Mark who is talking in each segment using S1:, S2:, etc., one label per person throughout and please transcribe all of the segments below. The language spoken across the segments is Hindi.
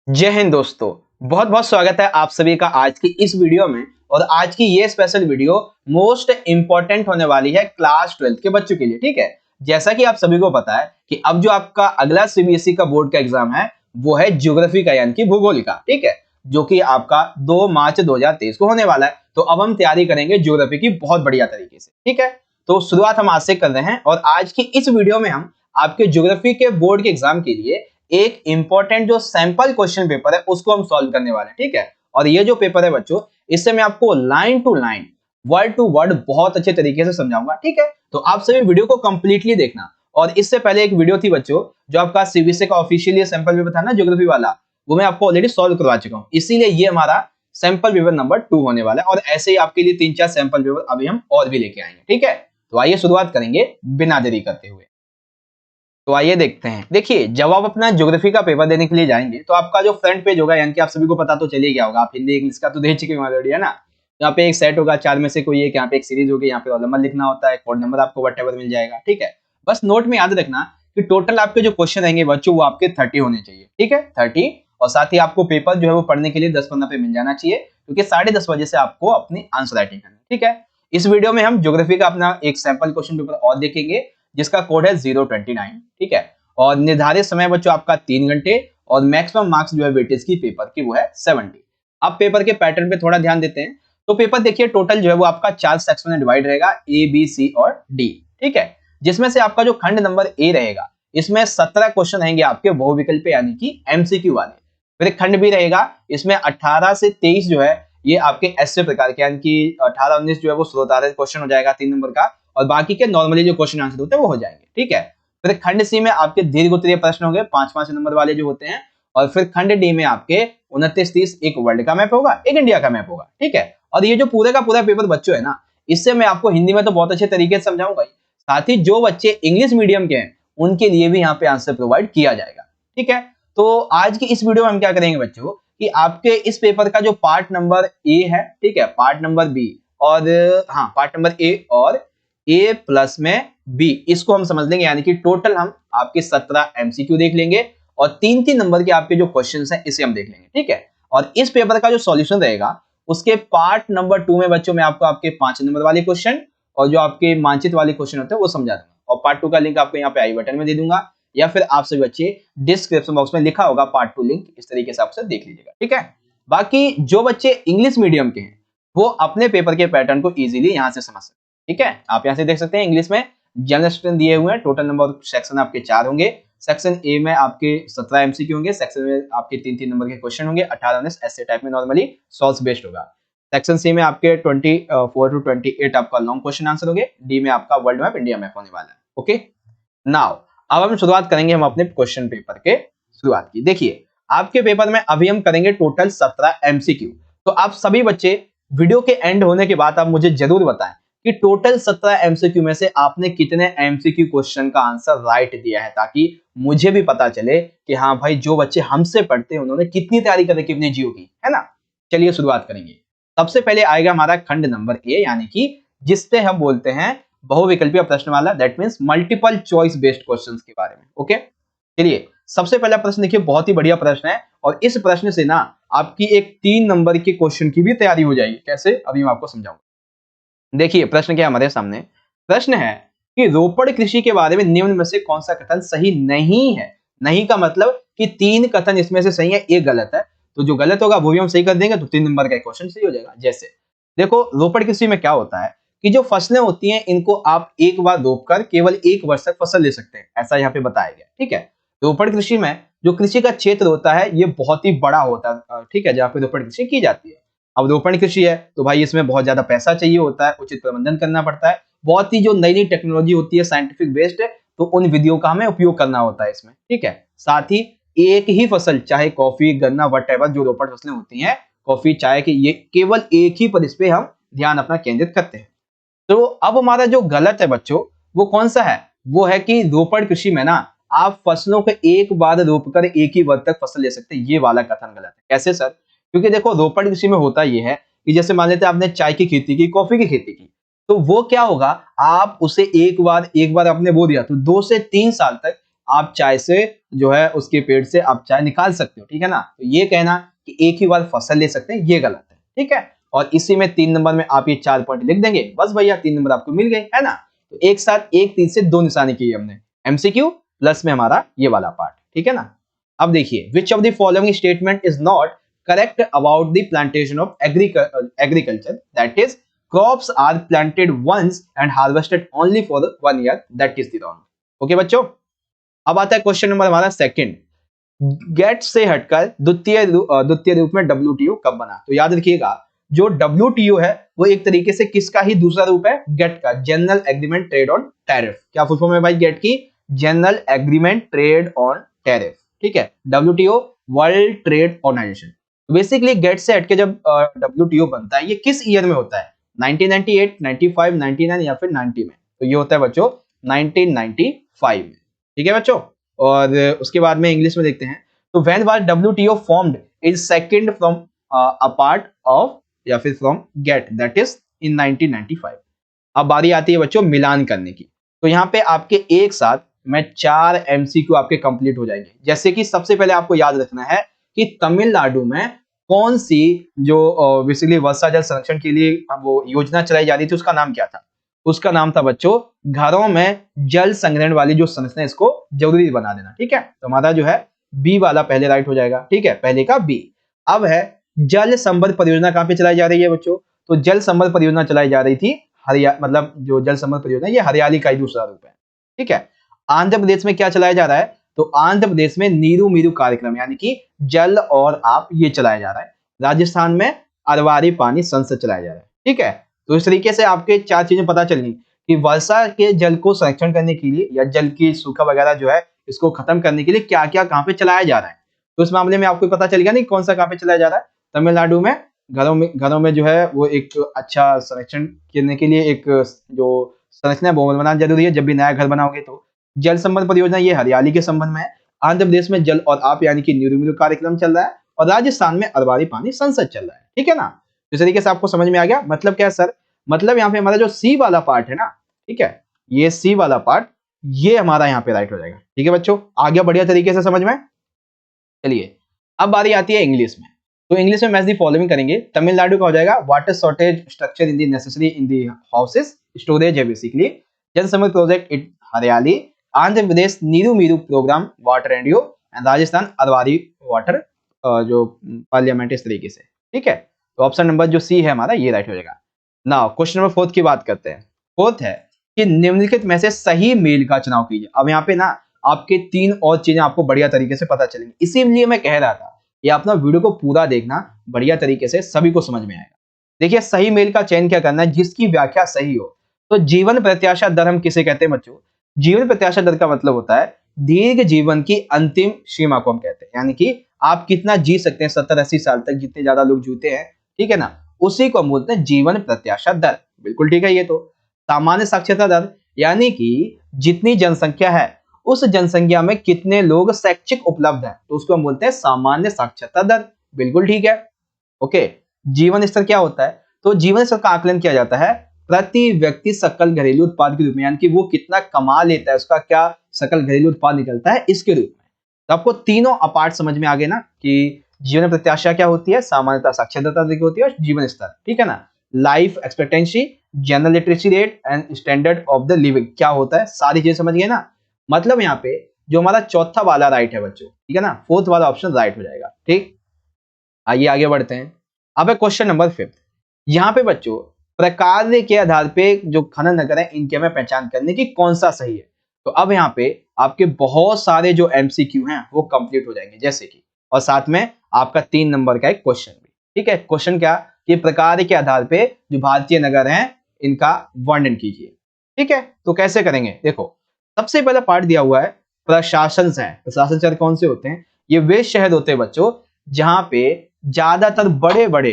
S1: जय हिंद दोस्तों। बहुत बहुत स्वागत है आप सभी का आज की इस वीडियो में। और आज की ये स्पेशल वीडियो मोस्ट इंपॉर्टेंट होने वाली है क्लास 12 के बच्चों के लिए। ठीक है, जैसा कि आप सभी को पता है कि अब जो आपका अगला सीबीएसई का बोर्ड का एग्जाम है वो है ज्योग्राफी का, यानी कि भूगोल का। ठीक है, जो कि आपका 2 मार्च 2023 को होने वाला है। तो अब हम तैयारी करेंगे ज्योग्राफी की बहुत बढ़िया तरीके से। ठीक है, तो शुरुआत हम आज से कर रहे हैं और आज की इस वीडियो में हम आपके ज्योग्राफी के बोर्ड के एग्जाम के लिए एक इंपॉर्टेंट जो सैंपल क्वेश्चन पेपर है उसको हम सॉल्व करने वाले हैं। ठीक है, और ये जो पेपर है बच्चों, इससे मैं आपको line to line, word to word बहुत अच्छे तरीके से समझाऊंगा। ठीक है, तो आप सभी वीडियो को कंप्लीटली देखना। और इससे पहले एक वीडियो थी बच्चों, जो आपका सीबीएसई का ऑफिशियल सैंपल पेपर था ना ज्योग्राफी वाला, वो मैं आपको ऑलरेडी सॉल्व करवा चुका हूं। इसीलिए ये हमारा सैंपल पेपर नंबर 2 होने वाला है और ऐसे ही आपके लिए 3-4 सैंपल पेपर अभी हम और भी लेके आएंगे। ठीक है, तो आइए शुरुआत करेंगे बिना देरी करते हुए। तो आइए देखते हैं। देखिए, जब आप अपना ज्योग्राफी का पेपर देने के लिए जाएंगे तो आपका जो फ्रंट पेज होगा, यानी कि आप सभी को पता तो चलिए गया होगा, आप हिंदी इंग्लिश का तो देख चुके ऑलरेडी, है ना। यहाँ पे एक सेट होगा 4 में से कोई एक, यहाँ पे एक सीरीज होगी, यहाँ पे रोल नंबर लिखना होता है, कोड नंबर आपको व्हाटएवर मिल जाएगा। ठीक है, बस नोट में याद रखना कि टोटल आपके जो क्वेश्चन रहेंगे बच्चों वो आपके 30 होने चाहिए। ठीक है, 30। और साथ ही आपको पेपर जो है वो पढ़ने के लिए 10-15 पे मिल जाना चाहिए, क्योंकि 10:30 बजे से आपको अपनी आंसर राइटिंग करनी है। ठीक है, इस वीडियो में हम ज्योग्राफी का अपना एक सैंपल क्वेश्चन पेपर और देखेंगे, जिसका कोड है 029। ठीक है, और निर्धारित समय बच्चों आपका 3 घंटे और मैक्सिमम मार्क्स जो है वेटेज की पेपर की वो है 70। अब पेपर के पैटर्न पे थोड़ा ध्यान देते हैं। तो पेपर देखिए टोटल जो है वो आपका 4 सेक्शन में डिवाइड रहेगा, ए बी सी और डी। ठीक है, जिसमें से आपका जो खंड नंबर ए रहेगा, इसमें 17 क्वेश्चन रहेंगे आपके बहुविकल्प यानी कि एमसीक्यू वाले। फिर एक खंड बी रहेगा, इसमें 18 से 23 जो है ये आपके ऐसे प्रकार के, यानी कि 18-19 जो है वो स्रोताधारित क्वेश्चन हो जाएगा 3 नंबर का, और बाकी के नॉर्मली जो क्वेश्चन आंसर होते हैं वो हो जाएंगे। ठीक है, फिर खंड सी में आपके दीर्घ उत्तरीय प्रश्न होंगे 5-5 नंबर वाले जो होते हैं। और फिर खंड डी में आपके 29-30 एक वर्ल्ड का मैप होगा, एक इंडिया का मैप होगा। ठीक है, और ये जो पूरे का पूरा पेपर बच्चों है ना, इससे मैं आपको हिंदी में तो बहुत अच्छे तरीके से समझाऊंगा ही, साथ ही जो बच्चे इंग्लिश मीडियम के हैं उनके लिए भी यहाँ पे आंसर प्रोवाइड किया जाएगा। ठीक है, तो आज की इस वीडियो में हम क्या करेंगे बच्चों कि आपके इस पेपर का जो पार्ट नंबर ए है, ठीक है, पार्ट नंबर बी और पार्ट नंबर ए और ए प्लस में बी, इसको हम समझ लेंगे। यानी कि टोटल हम आपके 17 एमसीक्यू देख लेंगे और 3-3 नंबर के आपके जो क्वेश्चंस हैं इसे हम देख लेंगे। ठीक है, और इस पेपर का जो सॉल्यूशन रहेगा उसके पार्ट नंबर 2 में बच्चों में आपको आपके 5 नंबर वाले क्वेश्चन और जो आपके मानचित्र वाले क्वेश्चन होते हैं वो समझा दूंगा। और पार्ट 2 का लिंक आपको यहाँ पे आई बटन में दे दूंगा, या फिर आप सभी बच्चे डिस्क्रिप्शन बॉक्स में लिखा होगा पार्ट 2 लिंक, इस तरीके से आपसे देख लीजिएगा। ठीक है, बाकी जो बच्चे इंग्लिश मीडियम के हैं वो अपने पेपर के पैटर्न को इजीली यहाँ से समझ सकते हैं। ठीक है, आप यहाँ से देख सकते हैं इंग्लिश में जनरल स्टूडेंट दिए हुए हैं, टोटल नंबर सेक्शन आपके 4 होंगे। सेक्शन ए में आपके 17 एमसीक्यू होंगे, सेक्शन में आपके 3-3 नंबर के क्वेश्चन होंगे, 18-19 ऐसे टाइप में नॉर्मली सॉल्व बेस्ड होगा। सेक्शन सी में आपके 24 to 28 आपका लॉन्ग क्वेश्चन आंसर होंगे। डी में आपका वर्ल्ड मैप, इंडिया मैप होने वाला है। ओके, नाउ अब हम शुरुआत करेंगे हम अपने क्वेश्चन पेपर के शुरुआत की। देखिए, आपके पेपर में अभी हम करेंगे टोटल 17 एमसीक्यू। तो आप सभी बच्चे वीडियो के एंड होने के बाद आप मुझे जरूर बताएं कि टोटल 17 एमसीक्यू में से आपने कितने एमसीक्यू क्वेश्चन का आंसर राइट दिया है, ताकि मुझे भी पता चले कि हाँ भाई जो बच्चे हमसे पढ़ते हैं उन्होंने कितनी तैयारी कर रखी अपने जियो की, है ना। चलिए शुरुआत करेंगे। सबसे पहले आएगा हमारा खंड नंबर ए, यानी कि जिससे हम बोलते हैं बहुविकल्पीय प्रश्न वाला, that means multiple choice based questions के बारे में। ओके, चलिए सबसे पहला प्रश्न देखिए, बहुत ही बढ़िया प्रश्न है और इस प्रश्न से ना आपकी एक 3 नंबर के क्वेश्चन की भी तैयारी हो जाएगी। कैसे, अभी मैं आपको समझाऊंगा। देखिए प्रश्न क्या हमारे सामने, प्रश्न है कि रोपड़ कृषि के बारे में निम्न में से कौन सा कथन सही नहीं है। नहीं का मतलब कि 3 कथन इसमें से सही है, एक गलत है, तो जो गलत होगा वो भी हम सही कर देंगे, तो 3 नंबर का क्वेश्चन सही हो जाएगा। जैसे देखो, रोपड़ कृषि में क्या होता है कि जो फसलें होती हैं इनको आप एक बार रोपकर केवल 1 वर्ष तक फसल ले सकते हैं, ऐसा यहाँ पे बताया गया। ठीक है, रोपड़ कृषि में जो कृषि का क्षेत्र होता है ये बहुत ही बड़ा होता है। ठीक है, जहाँ पे रोपड़ कृषि की जाती है। अब रोपण कृषि है तो भाई इसमें बहुत ज्यादा पैसा चाहिए होता है, उचित प्रबंधन करना पड़ता है, बहुत ही जो नई नई टेक्नोलॉजी होती है साइंटिफिक बेस्ड, तो उन विधियों का हमें उपयोग करना होता है इसमें। ठीक है, साथ ही एक ही फसल, चाहे कॉफी गन्ना वटएवर जो रोपड़ फसलें होती हैं, कॉफी चाय की, ये केवल एक ही पर इस पे हम ध्यान अपना केंद्रित करते हैं। तो अब हमारा जो गलत है बच्चों वो कौन सा है, वो है कि रोपड़ कृषि में ना आप फसलों को एक बार रोपकर एक ही वर्ष तक फसल ले सकते हैं, ये वाला कथन गलत है। कैसे सर, क्योंकि देखो रोपड़ कृषि में होता ये है कि जैसे मान लेते हैं आपने चाय की खेती की, कॉफी की खेती की, तो वो क्या होगा, आप उसे एक बार आपने बो दिया तो 2 से 3 साल तक आप चाय से जो है उसके पेड़ से आप चाय निकाल सकते हो, ठीक है ना। तो ये कहना कि एक ही बार फसल ले सकते हैं ये गलत है, ठीक है। और इसी में 3 नंबर में आप ये 4 पॉइंट लिख देंगे, बस भैया 3 नंबर आपको मिल गए, है ना। तो एक साथ एक तीर से 2 निशाने किए हमने, एमसीक्यू प्लस में हमारा ये वाला पार्ट, ठीक है ना। अब देखिए, which of the following statement is not correct about the plantation of agriculture, that is crops are planted once and harvested only for 1 year, that is the wrong। Okay बच्चों, अब आता है क्वेश्चन नंबर हमारा सेकंड, गेट से हटकर द्वितीय रूप में WTO कब बना। तो याद रखिएगा, जो WTO है वो एक तरीके से किसका ही दूसरा रूप है, गेट का, general agreement trade on tariff. क्या फुल फॉर्म है भाई गेट की, general agreement trade on tariff, ठीक है। WTO world trade organization. Basically GATT से हटके जब WTO बनता है, ये किस ईयर में होता है, 1998, 95, 99 या फिर 90 में। तो ये होता है बच्चों 1995 में, ठीक है बच्चों। और उसके बाद में इंग्लिश में देखते हैं, तो when was WTO formed is second from a part of या फिर from GATT, that is in 1995। अब बारी आती है बच्चों मिलान करने की। तो यहाँ पे आपके एक साथ में 4 MCQ आपके कंप्लीट हो जाएंगे। जैसे कि सबसे पहले आपको याद रखना है कि तमिलनाडु में कौन सी जो बेसिकली वर्षा जल संरक्षण के लिए वो योजना चलाई जा रही थी, उसका नाम क्या था। उसका नाम था बच्चों, घरों में जल संग्रहण वाली जो संरचना, इसको जरूरी बना देना, ठीक है। तो हमारा जो है बी वाला पहले राइट हो जाएगा, ठीक है, पहले का बी। अब है जल संवर्धन परियोजना कहां पे चलाई जा रही है बच्चों, तो जल संवर्धन परियोजना चलाई जा रही थी मतलब जो जल संवर्धन परियोजना ये हरियाली का ही दूसरा रूप है, ठीक है। आंध्र प्रदेश में क्या चलाया जा रहा है, तो आंध्र प्रदेश में नीरू मीरू कार्यक्रम यानी कि जल और आप ये चलाया जा रहा है। राजस्थान में अरवारी पानी संसद चलाया जा रहा है, ठीक है। तो इस तरीके से आपके 4 चीजें पता चल गई कि वर्षा के जल को संरक्षण करने के लिए या जल की सूखा वगैरह जो है इसको खत्म करने के लिए क्या क्या कहां पे चलाया जा रहा है। तो इस मामले में आपको पता चल गया नहीं कौन सा कहां पे चलाया जा रहा है। तमिलनाडु में घरों में जो है वो एक अच्छा संरक्षण करने के लिए एक जो संरचना वो बनाना जरूरी है जब भी नया घर बनाओगे। तो जल संबंध परियोजना ये हरियाली के संबंध में है। आंध्र प्रदेश में जल और आप यानी कि नीरू मीरू कार्यक्रम चल रहा है और राजस्थान में अरवारी पानी संसद चल रहा है, ठीक है ना। इस तरीके से आपको समझ में आ गया। मतलब क्या है सर, मतलब यहाँ पे हमारा जो सी वाला पार्ट है ना, ठीक है, ये सी वाला पार्ट ये हमारा यहाँ पे राइट हो जाएगा, ठीक है बच्चों। आ गया बढ़िया तरीके से समझ में। चलिए अब बारी आती है इंग्लिश में। तो इंग्लिश में मैच दी फॉलोइंग करेंगे। तमिलनाडु का हो जाएगा water shortage structure in the necessary in the houses, storage है basically. Jal Samriddhi project in Hariyali. Andhra Pradesh Neeru Meeru program water and you, and Rajasthan Arvari water जो पार्लियामेंट इस तरीके से, ठीक है। तो ऑप्शन नंबर जो सी है हमारा ये राइट हो जाएगा। नाउ क्वेश्चन नंबर 4 की बात करते हैं। 4 है कि निम्नलिखित में से सही मेल का चुनाव कीजिए। अब यहाँ पे ना आपके 3 और चीजें आपको बढ़िया तरीके से पता चलेंगी, इसीलिए मैं कह रहा था ये अपना वीडियो को पूरा देखना बढ़िया तरीके से, सभी को समझ में आएगा। देखिए सही मेल का चयन क्या करना है, जिसकी व्याख्या सही हो। तो जीवन प्रत्याशा दर हम किसे कहते हैं बच्चों, जीवन प्रत्याशा दर का मतलब होता है दीर्घ जीवन की अंतिम सीमा को हम कहते हैं, यानी कि आप कितना जी सकते हैं 70-80 साल तक, जितने ज्यादा लोग जीते हैं, ठीक है ना, उसी को हम बोलते हैं जीवन प्रत्याशा दर। बिल्कुल ठीक है। ये तो सामान्य साक्षरता दर यानी कि जितनी जनसंख्या है उस जनसंख्या में कितने लोग शैक्षिक उपलब्ध हैं, तो उसको हम बोलते हैं सामान्य साक्षरता दर। बिल्कुल ठीक है। ओके, जीवन स्तर क्या होता है, तो जीवन स्तर का आकलन किया जाता है प्रति व्यक्ति सकल घरेलू उत्पाद के रूप में, यानी कि वो कितना कमा लेता है, उसका क्या सकल घरेलू उत्पाद निकलता है इसके रूप में। तो आपको तीनों अपार्ट समझ में आ गए ना कि जीवन प्रत्याशा क्या होती है, सामान्यता साक्षरता दर होती है और जीवन स्तर, ठीक है ना। Life expectancy, general literacy rate and standard of the living क्या होता है, सारी चीजें समझ गए ना। मतलब यहाँ पे जो हमारा चौथा वाला राइट है बच्चों, ठीक है ना, 4th वाला ऑप्शन राइट हो जाएगा, ठीक। आइए आगे बढ़ते हैं। अब है क्वेश्चन नंबर 5। यहाँ पे बच्चों प्रकार के आधार पे जो खनन नगर है इनके हमें पहचान करने की कौन सा सही है। तो अब यहाँ पे आपके बहुत सारे जो एमसीक्यू हैं वो कंप्लीट हो जाएंगे, जैसे कि, और साथ में आपका 3 नंबर का एक क्वेश्चन भी, ठीक है। क्वेश्चन क्या कि प्रकार के आधार पे जो भारतीय नगर हैं इनका वर्णन कीजिए, ठीक है। तो कैसे करेंगे, देखो सबसे पहला पार्ट दिया हुआ है प्रशासन है। प्रशासन शहर कौन से होते हैं, ये वे शहर होते हैं बच्चों जहां पे ज्यादातर बड़े बड़े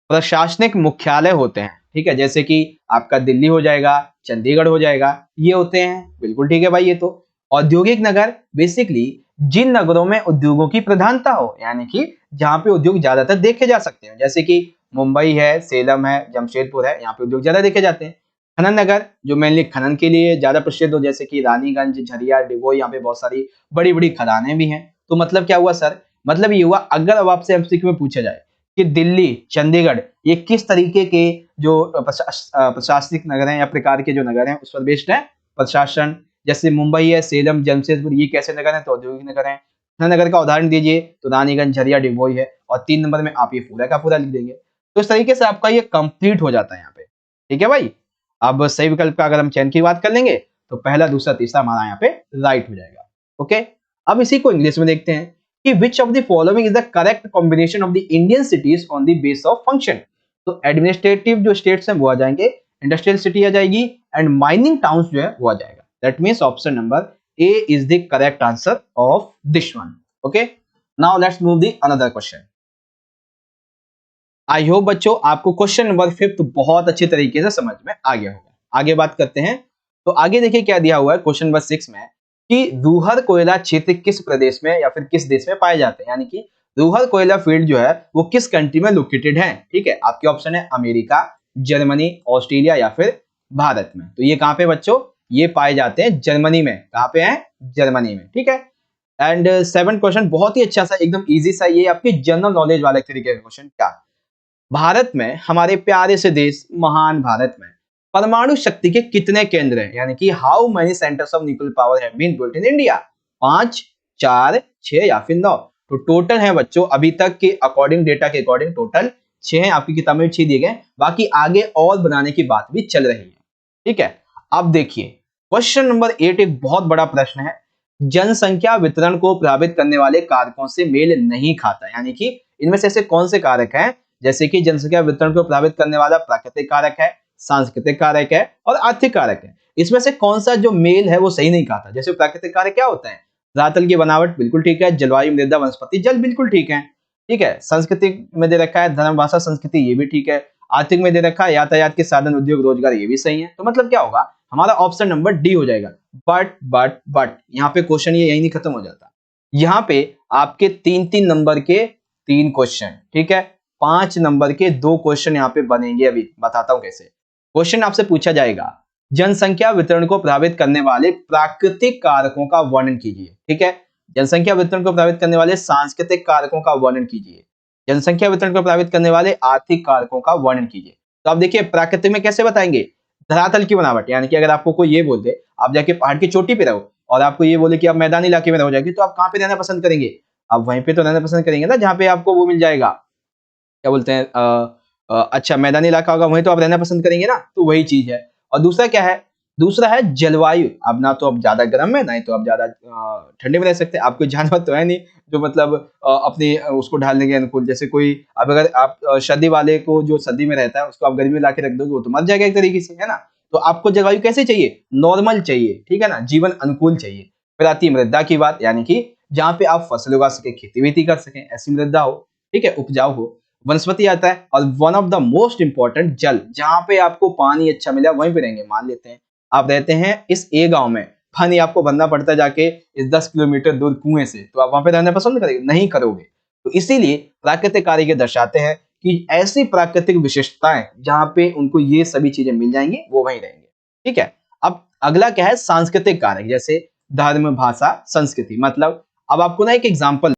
S1: प्रशासनिक मुख्यालय होते हैं, ठीक है, जैसे कि आपका दिल्ली हो जाएगा, चंडीगढ़ हो जाएगा, ये होते हैं। बिल्कुल ठीक है भाई। ये तो औद्योगिक नगर बेसिकली जिन नगरों में उद्योगों की प्रधानता हो, यानी कि जहां पे उद्योग ज्यादातर देखे जा सकते हैं, जैसे कि मुंबई है, सेलम है, जमशेदपुर है, यहाँ पे उद्योग ज्यादा देखे जाते हैं। खनन नगर जो मेनली खनन के लिए ज्यादा प्रसिद्ध हो, जैसे कि रानीगंज, झरिया, डिगोई, यहाँ पे बहुत सारी बड़ी बड़ी खदानें भी हैं। तो मतलब क्या हुआ सर, मतलब ये हुआ अगर अब आपसे एमसीक्यू में पूछा जाए कि दिल्ली, चंडीगढ़ ये किस तरीके के जो प्रशासनिक नगर हैं या प्रकार के जो नगर हैं उस पर बेस्ड है प्रशासन, जैसे मुंबई है, सेलम, जमशेदपुर ये कैसे नगर हैं, तो औद्योगिक नगर हैं। खनन नगर का उदाहरण दीजिए तो रानीगंज, झरिया, डिगोई है, और 3 नंबर में आप ये पूरा का पूरा लिख देंगे। तो इस तरीके से आपका ये कंप्लीट हो जाता है यहाँ पे। ठीक है भाई। अब सही विकल्प का अगर हम चयन की बात कर लेंगे तो पहला, दूसरा, तीसरा हमारा यहाँ पे राइट हो जाएगा। ओके, अब इसी को इंग्लिश में देखते हैं कि which of the following is the correct combination of the Indian CTs on the base of function. तो एडमिनिस्ट्रेटिव जो स्टेट्स हैं वो आ जाएंगे, इंडस्ट्रियल सिटी आ जाएगी, एंड माइनिंग टाउन्स जो है वो आ जाएगा। That means option number A is the correct answer of this one. Okay, now let's move the another question. I hope बच्चों आपको क्वेश्चन नंबर 5 बहुत अच्छी तरीके से समझ में आ गया होगा। आगे बात करते हैं। तो आगे देखिए क्या दिया हुआ है क्वेश्चन नंबर 6 में कि रूहर कोयला क्षेत्र किस प्रदेश में या फिर किस देश में पाए जाते हैं, यानी कि रूहर कोयला फील्ड जो है वो किस कंट्री में लोकेटेड है। ठीक है, आपके ऑप्शन है अमेरिका, जर्मनी, ऑस्ट्रेलिया या फिर भारत में। तो ये कहां पे बच्चों, ये पाए जाते हैं जर्मनी में। कहां पे है, जर्मनी में। ठीक है, एंड 7 क्वेश्चन बहुत ही अच्छा सा, एकदम इजी सा, ये आपकी जनरल नॉलेज वाले तरीके का क्वेश्चन। क्या भारत में, हमारे प्यारे से देश महान भारत में परमाणु शक्ति के कितने केंद्र हैं, यानी कि how many centers of nuclear power have been built in India. 5, 4, 6 या फिर 9। तो टोटल है बच्चों अभी तक के अकॉर्डिंग, डेटा के अकॉर्डिंग टोटल 6 हैं। आपकी किताब में 6 दिए गए, बाकी आगे और बनाने की बात भी चल रही है। ठीक है, अब देखिए क्वेश्चन नंबर 8 एक बहुत बड़ा प्रश्न है। जनसंख्या वितरण को प्रभावित करने वाले कारकों से मेल नहीं खाता, यानी कि इनमें से ऐसे कौन से कारक हैं, जैसे कि जनसंख्या वितरण को प्रभावित करने वाला प्राकृतिक कारक है, सांस्कृतिक कारक है और आर्थिक कारक है। इसमें से कौन सा जो मेल है वो सही नहीं खाता। जैसे प्राकृतिक कारक क्या होता है, धरातल की बनावट बिल्कुल ठीक है, जलवायु, मृदा, वनस्पति, जल बिल्कुल ठीक है। ठीक है, सांस्कृतिक में दे रखा है धर्म, भाषा, संस्कृति, ये भी ठीक है। आर्थिक में दे रखा है यातायात के साधन, उद्योग, रोजगार, ये भी सही है। तो मतलब क्या होगा, हमारा ऑप्शन नंबर डी हो जाएगा। बट यहाँ पे क्वेश्चन ये यही नहीं खत्म हो जाता। यहाँ पे आपके 3-3 नंबर के 3 क्वेश्चन, ठीक है, 5 नंबर के 2 क्वेश्चन यहाँ पे बनेंगे। अभी बताता हूं कैसे। क्वेश्चन आपसे पूछा जाएगा जनसंख्या वितरण को प्रभावित करने वाले प्राकृतिक कारकों का वर्णन कीजिए। ठीक है, जनसंख्या वितरण को प्रभावित करने वाले सांस्कृतिक कारकों का वर्णन कीजिए, जनसंख्या वितरण को प्रभावित करने वाले आर्थिक कारकों का वर्णन कीजिए। तो आप देखिए प्राकृतिक में कैसे बताएंगे, धरातल की बनावट, यानी कि अगर आपको कोई ये बोल दे आप जाके पहाड़ की चोटी पे रहो और आपको ये बोले कि आप मैदानी इलाके में रहो जाएगी, तो आप कहाँ पे रहना पसंद करेंगे, आप वहीं पे तो रहना पसंद करेंगे ना जहाँ पे आपको वो मिल जाएगा, क्या बोलते हैं, अच्छा मैदानी इलाका होगा वहीं तो आप रहना पसंद करेंगे ना। तो वही चीज है। और दूसरा क्या है, दूसरा है जलवायु। अब ना तो आप ज्यादा गर्म में, ना ही तो आप ज्यादा ठंडे में रह सकते हैं। आपको जानवर तो है नहीं जो मतलब अपनी उसको ढालने के अनुकूल, जैसे कोई, अब अगर आप सर्दी वाले को जो सर्दी में रहता है उसको आप गर्मी में लाके रख दोगे वो तो मर जाएगा एक तरीके से, है ना। तो आपको जलवायु कैसे चाहिए, नॉर्मल चाहिए, ठीक है ना, जीवन अनुकूल चाहिए। फिर आती है मृदा की बात, यानी कि जहाँ पे आप फसल उगा सके, खेती वेती कर सकें, ऐसी मृदा हो, ठीक है, उपजाऊ हो। वनस्पति आता है, और one of the most important जल, जहां पे आपको पानी अच्छा मिला वहीं पे रहेंगे। मान लेते हैं आप रहते हैं इस ए गांव में, पानी आपको भरना पड़ता है जाके इस 10 किलोमीटर दूर कुएं से, तो आप वहां पे रहना पसंद करेंगे, नहीं करोगे। तो इसीलिए प्राकृतिक कार्य दर्शाते हैं कि ऐसी प्राकृतिक विशेषताएं जहां पे उनको ये सभी चीजें मिल जाएंगी वो वहीं रहेंगे। ठीक है, अब अगला क्या है, सांस्कृतिक कारक, जैसे धर्म, भाषा, संस्कृति। मतलब अब आपको ना एक एग्जाम्पल,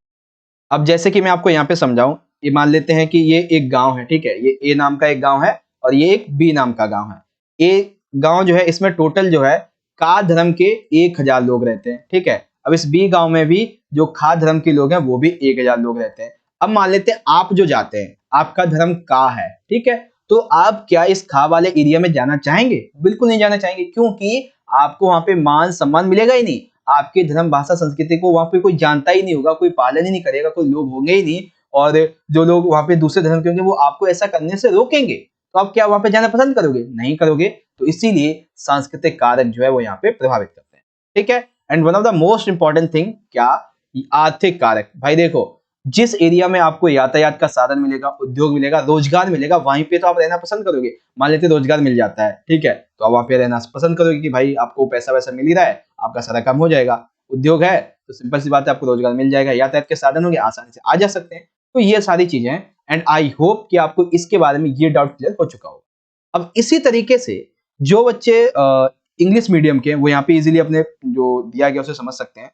S1: अब जैसे कि मैं आपको यहाँ पे समझाऊं, ये मान लेते हैं कि ये एक गांव है, ठीक है, ये ए नाम का एक गांव है और ये एक बी नाम का गांव है। ए गांव जो है इसमें टोटल जो है का धर्म के 1000 लोग रहते हैं। ठीक है, अब इस बी गांव में भी जो खा धर्म के लोग हैं वो भी 1000 लोग रहते हैं। अब मान लेते हैं आप जो जाते हैं, आपका धर्म का है, ठीक है, तो आप क्या इस खा वाले एरिया में जाना चाहेंगे, बिल्कुल नहीं जाना चाहेंगे, क्योंकि आपको वहां पे मान सम्मान मिलेगा ही नहीं। आपके धर्म, भाषा, संस्कृति को वहां पे कोई जानता ही नहीं होगा, कोई पालन ही नहीं करेगा, कोई लोग होंगे ही नहीं। और जो लोग वहां पे दूसरे धर्म के होंगे वो आपको ऐसा करने से रोकेंगे, तो आप क्या वहां पे जाना पसंद करोगे, नहीं करोगे। तो इसीलिए सांस्कृतिक कारक जो है वो यहाँ पे प्रभावित करते हैं। ठीक है, and one of the most important thing क्या, आर्थिक कारक। भाई देखो, जिस एरिया में आपको यातायात का साधन मिलेगा, उद्योग मिलेगा, रोजगार मिलेगा, वहीं पे तो आप रहना पसंद करोगे। मान लेते रोजगार मिल जाता है, ठीक है, तो आप वहां पे रहना पसंद करोगे कि भाई आपको पैसा वैसा मिल ही रहा है, आपका सारा काम हो जाएगा। उद्योग है तो सिंपल सी बात है, आपको रोजगार मिल जाएगा, यातायात के साधन होंगे, आसानी से आ जा सकते हैं। तो ये सारी चीजें हैं, एंड आई होप कि आपको इसके बारे में ये डाउट क्लियर हो चुका होगा। अब इसी तरीके से जो बच्चे इंग्लिश मीडियम के वो यहाँ पे इजीली अपने जो दिया गया उसे समझ सकते हैं।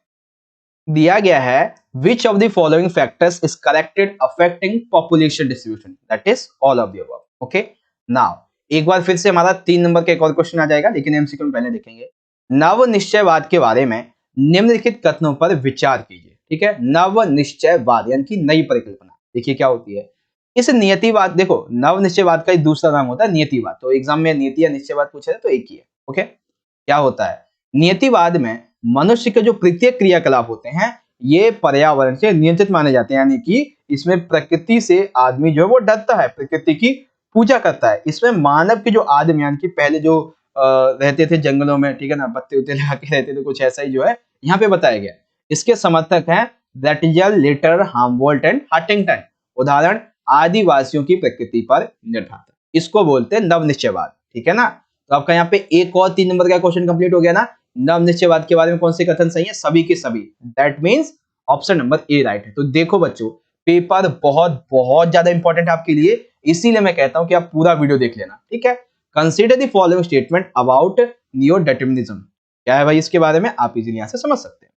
S1: दिया गया है which of the following factors is corrected affecting population distribution, that is all of the above. Okay, now एक बार फिर से हमारा 3 नंबर का एक और क्वेश्चन आ जाएगा, लेकिन एमसीक्यू में पहले देखेंगे। नव निश्चयवाद के बारे में निम्नलिखित कथनों पर विचार कीजिए। ठीक है, नव निश्चयवाद यानी कि नई परिकल्पना, देखिए क्या होती है। इस नियतिवाद, देखो नव निश्चयवाद का एक दूसरा नाम होता है नियतिवाद, तो एग्जाम में नियति या निश्चयवाद पूछा है तो एक ही है। ओके, क्या होता है नियतिवाद में, मनुष्य के जो प्रत्येक क्रियाकलाप होते हैं ये पर्यावरण से नियंत्रित माने जाते हैं, यानी कि इसमें प्रकृति से आदमी जो है वो डरता है, प्रकृति की पूजा करता है। इसमें मानव के जो आदमी यानी कि पहले जो रहते थे जंगलों में, ठीक है ना, पत्ते उत्ते लगा के रहते थे, कुछ ऐसा ही जो है यहाँ पे बताया गया। इसके समर्थक हैं दैटिजल, लिटर, हार्मवोल्ट एंड हंटिंगटन। उदाहरण आदिवासियों की प्रकृति पर निर्भरता, इसको बोलते हैं नव निश्चयवाद। ठीक है ना, तो आपका यहाँ पे एक और 3 नंबर का क्वेश्चन कंप्लीट हो गया ना। नव निश्चयवाद के बारे में कौन से कथन सही है? सभी के सभी, that means option number A right है। तो देखो बच्चों, पेपर बहुत बहुत ज्यादा इंपॉर्टेंट है आपके लिए, इसीलिए मैं कहता हूं कि आप पूरा वीडियो देख लेना। ठीक है, consider the following statement about neo determinism. क्या है भाई इसके बारे में, आप इजीली यहां से समझ सकते हैं।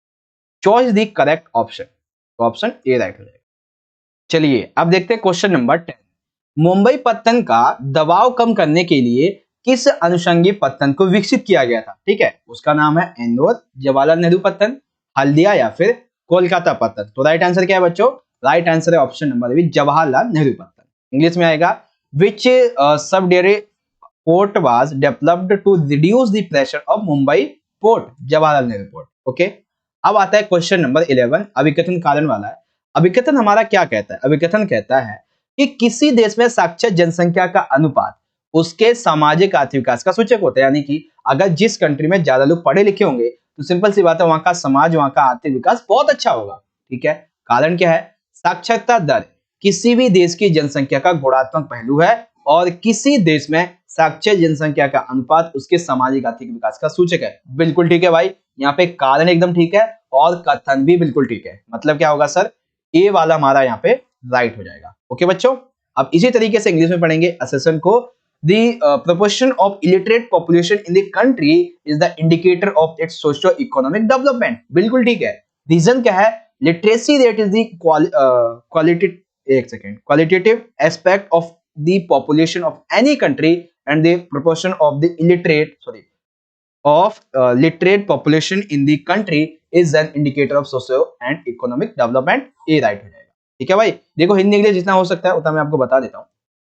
S1: चॉइस द करेक्ट ऑप्शन, तो ऑप्शन ए राइट हो जाएगा। चलिए अब देखते हैं क्वेश्चन नंबर 10। मुंबई पत्तन का दबाव कम करने के लिए किस अनुषंगी पत्तन को विकसित किया गया था? ठीक है, उसका नाम है इंदौर, जवाहरलाल नेहरू पत्तन, हल्दिया या फिर कोलकाता पत्तन। तो राइट आंसर क्या है बच्चों? राइट आंसर है option number B, Jawaharlal Nehru पत्तन। इंग्लिश में आएगा which subsidiary port was developed to reduce the pressure of Mumbai port, Jawaharlal Nehru port. Okay, अब आता है क्वेश्चन नंबर 11, अभिकथन कारण वाला है। अभिकथन हमारा क्या कहता है? अभिकथन कहता है कि किसी देश में साक्षर जनसंख्या का अनुपात उसके सामाजिक आर्थिक विकास का सूचक होता है, यानी कि अगर जिस कंट्री में ज्यादा लोग पढ़े लिखे होंगे तो सिंपल सी बात है वहां का समाज, वहां का आर्थिक विकास बहुत अच्छा होगा। ठीक है, कारण क्या है? साक्षरता दर किसी भी देश की जनसंख्या का गुणात्मक पहलू है और किसी देश में साक्षर जनसंख्या का अनुपात उसके सामाजिक आर्थिक विकास का सूचक है। बिल्कुल ठीक है भाई, यहाँ पे कारण एकदम ठीक है और कथन भी बिल्कुल ठीक है। मतलब क्या होगा सर? ए वाला हमारा यहाँ पे राइट हो जाएगा। ओके बच्चों, अब इसी तरीके से इंग्लिश में पढ़ेंगे असेसन को। The proportion of illiterate population in the country is the indicator of its socio-economic development. बिल्कुल ठीक है। रीजन क्या है? Literacy rate is the qualitative aspect of the population of any country, and the proportion of the literate population in the country is an indicator of socio and economic development. ये राइट हो जाएगा। ठीक है भाई, देखो हिंदी इंग्लिश जितना हो सकता है उतना मैं आपको बता देता हूँ।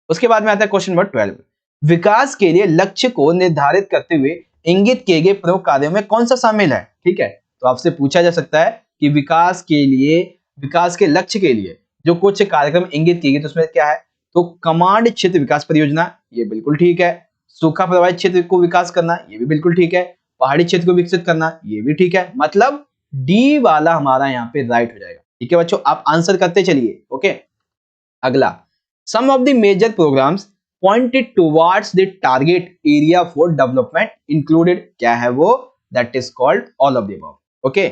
S1: उसके बाद में आता है क्वेश्चन नंबर 12। विकास के लिए लक्ष्य को निर्धारित करते हुए इंगित किए गए प्रमुख कार्यों में कौन सा शामिल है? ठीक है, तो आपसे पूछा जा सकता है कि विकास के लक्ष्य के लिए जो कुछ कार्यक्रम इंगित किए गए तो उसमें क्या है? तो कमांड क्षेत्र विकास परियोजना, ये बिल्कुल ठीक है। सूखा प्रभावित क्षेत्र को विकास करना, ये भी बिल्कुल ठीक है। पहाड़ी क्षेत्र को विकसित करना, ये भी ठीक है। मतलब डी वाला हमारा यहाँ पे राइट हो जाएगा। ठीक है बच्चों, आप आंसर करते चलिए। ओके, अगला, some of the major programs pointed towards the target area for development included, क्या है वो? that is called all of the above. Okay,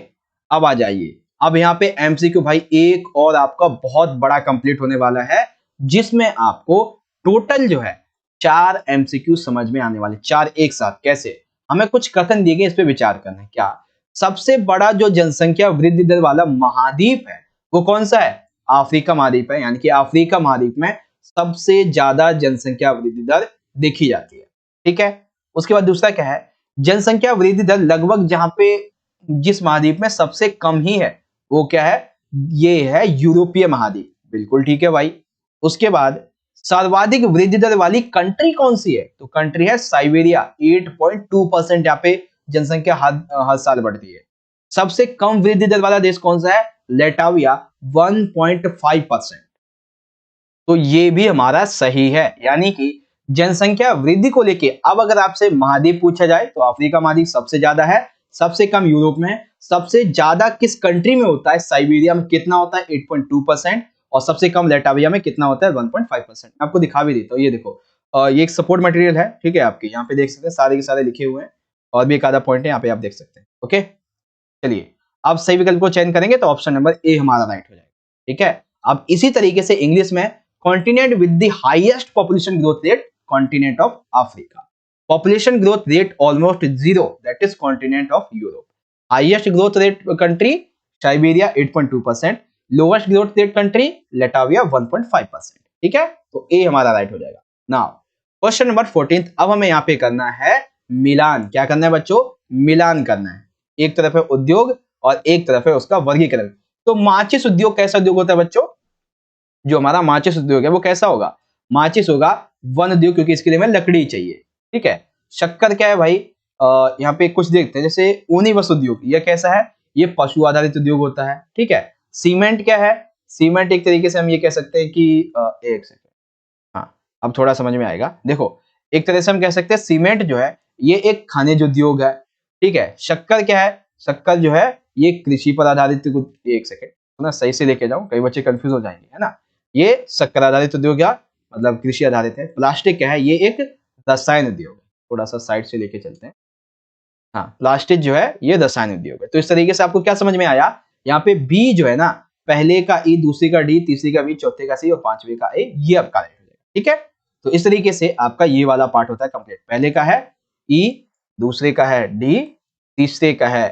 S1: अब आ जाइए, अब यहाँ पे एमसीक्यू भाई एक और आपका बहुत बड़ा कंप्लीट होने वाला है, जिसमें आपको टोटल जो है 4 एमसीक्यू समझ में आने वाले, 4 एक साथ। कैसे? हमें कुछ कथन दिए गए, इस पे विचार करना है। क्या सबसे बड़ा जो जनसंख्या वृद्धि दर वाला महाद्वीप है वो कौन सा है? अफ्रीका महाद्वीप है, यानी कि अफ्रीका महाद्वीप में सबसे ज्यादा जनसंख्या वृद्धि दर देखी जाती है। ठीक है, उसके बाद दूसरा क्या है? जनसंख्या वृद्धि दर लगभग जहां पे जिस महाद्वीप में सबसे कम ही है वो क्या है? ये है यूरोपीय महाद्वीप। बिल्कुल ठीक है भाई। उसके बाद सर्वाधिक वृद्धि दर वाली कंट्री कौन सी है? तो कंट्री है साइबेरिया, 8.2% यहाँ पे जनसंख्या हर साल बढ़ती है। सबसे कम वृद्धि दर वाला देश कौन सा है? लेटाविया, 1.5%। तो ये भी हमारा सही है, यानी कि जनसंख्या वृद्धि को लेके अब अगर आपसे महाद्वीप पूछा जाए तो अफ्रीका महाद्वीप सबसे ज्यादा है, सबसे कम यूरोप में, सबसे ज्यादा किस कंट्री में होता है? साइबेरिया में कितना होता है? 8.2%, और सबसे कम लेटाविया में कितना होता है? 1.5%। आपको दिखा भी देता हूँ, ये देखो, ये एक सपोर्ट मटेरियल है। ठीक है, आपके यहाँ पे देख सकते हैं सारे के सारे लिखे हुए हैं, और भी एक आधा पॉइंट है यहाँ पे आप देख सकते हैं। ओके, चलिए अब सही विकल्प को चयन करेंगे तो ऑप्शन नंबर ए हमारा राइट हो जाएगा। ठीक है, अब इसी तरीके से इंग्लिश में continent with the highest population growth rate, continent of Africa. Population growth rate almost zero, that is continent of Europe. Highest growth rate country Siberia 8.2%, lowest growth rate country Latvia 1.5%। ठीक है, तो ए हमारा राइट हो जाएगा। नाउ क्वेश्चन नंबर 14, अब हमें यहाँ पे करना है मिलान। क्या करना है बच्चों? मिलान करना है। एक तरफ है उद्योग और एक तरफ है उसका वर्गीकरण। तो माचिस उद्योग कैसा उद्योग होता है बच्चों? जो हमारा माचिस उद्योग है वो कैसा होगा? माचिस होगा वन उद्योग, क्योंकि इसके लिए हमें लकड़ी चाहिए। ठीक है। शक्कर क्या है भाई? यहाँ पे कुछ देखते हैं, जैसे ऊनी वस्त्र उद्योग, ये कैसा है? ये पशु आधारित उद्योग होता है। ठीक है। सीमेंट क्या है? सीमेंट एक तरीके से हम ये कह सकते हैं कि एक सेकंड, हाँ अब थोड़ा समझ में आएगा। देखो, एक तरह से हम कह सकते हैं सीमेंट जो है ये एक खनिज उद्योग है। ठीक है। शक्कर क्या है? शक्कर जो है ये कृषि पर आधारित, एक सेकंड ना सही से लेके जाऊं, कई बच्चे कंफ्यूज हो जाएंगे, है ना। ये शक्कर आधारित उद्योग या मतलब कृषि आधारित है। प्लास्टिक क्या है? ये एक रसायन उद्योग है। थोड़ा सा साइड से लेके चलते हैं। हाँ, प्लास्टिक जो है ये रसायन उद्योग है। तो इस तरीके से आपको क्या समझ में आया? यहाँ पे बी जो है ना, पहले का ई, दूसरी का डी, तीसरी का बी, चौथे का सी और पांचवे का ए, ये आपका राइट हो जाएगा। ठीक है। तो इस तरीके से आपका ये वाला पार्ट होता है कंप्लीट। पहले का है ई, दूसरे का है डी, तीसरे का है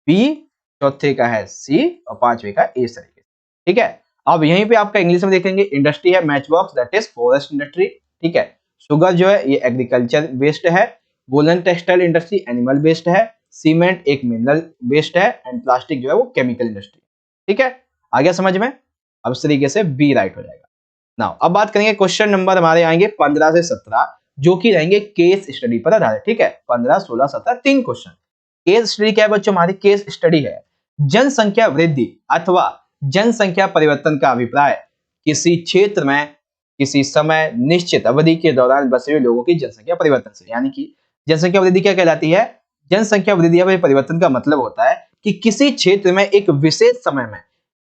S1: बी, चौथे का है सी और पांचवे का ए, इस तरीके से। ठीक है। अब यहीं पे आपका इंग्लिश में देखेंगे, इंडस्ट्री है match box, that is forest industry. ठीक है। शुगर जो है ये एग्रीकल्चर बेस्ड है। Woollen textile industry animal based है। सीमेंट एक मिनरल बेस्ड है एंड प्लास्टिक जो है वो केमिकल इंडस्ट्री। ठीक है, आ गया समझ में? अब इस तरीके से बी राइट हो जाएगा। नाउ अब बात करेंगे क्वेश्चन नंबर हमारे आएंगे 15 से 17, जो कि रहेंगे केस स्टडी पर आधारित। ठीक है, 15, 16, 17 तीन क्वेश्चन। केस स्टडी क्या है बच्चों? हमारी केस स्टडी है जनसंख्या वृद्धि अथवा जनसंख्या परिवर्तन का अभिप्राय किसी क्षेत्र में किसी समय निश्चित अवधि के दौरान बसे हुए लोगों की जनसंख्या परिवर्तन से। यानी कि जनसंख्या वृद्धि क्या कहलाती है? जनसंख्या वृद्धि या परिवर्तन का मतलब होता है कि किसी क्षेत्र में एक विशेष समय में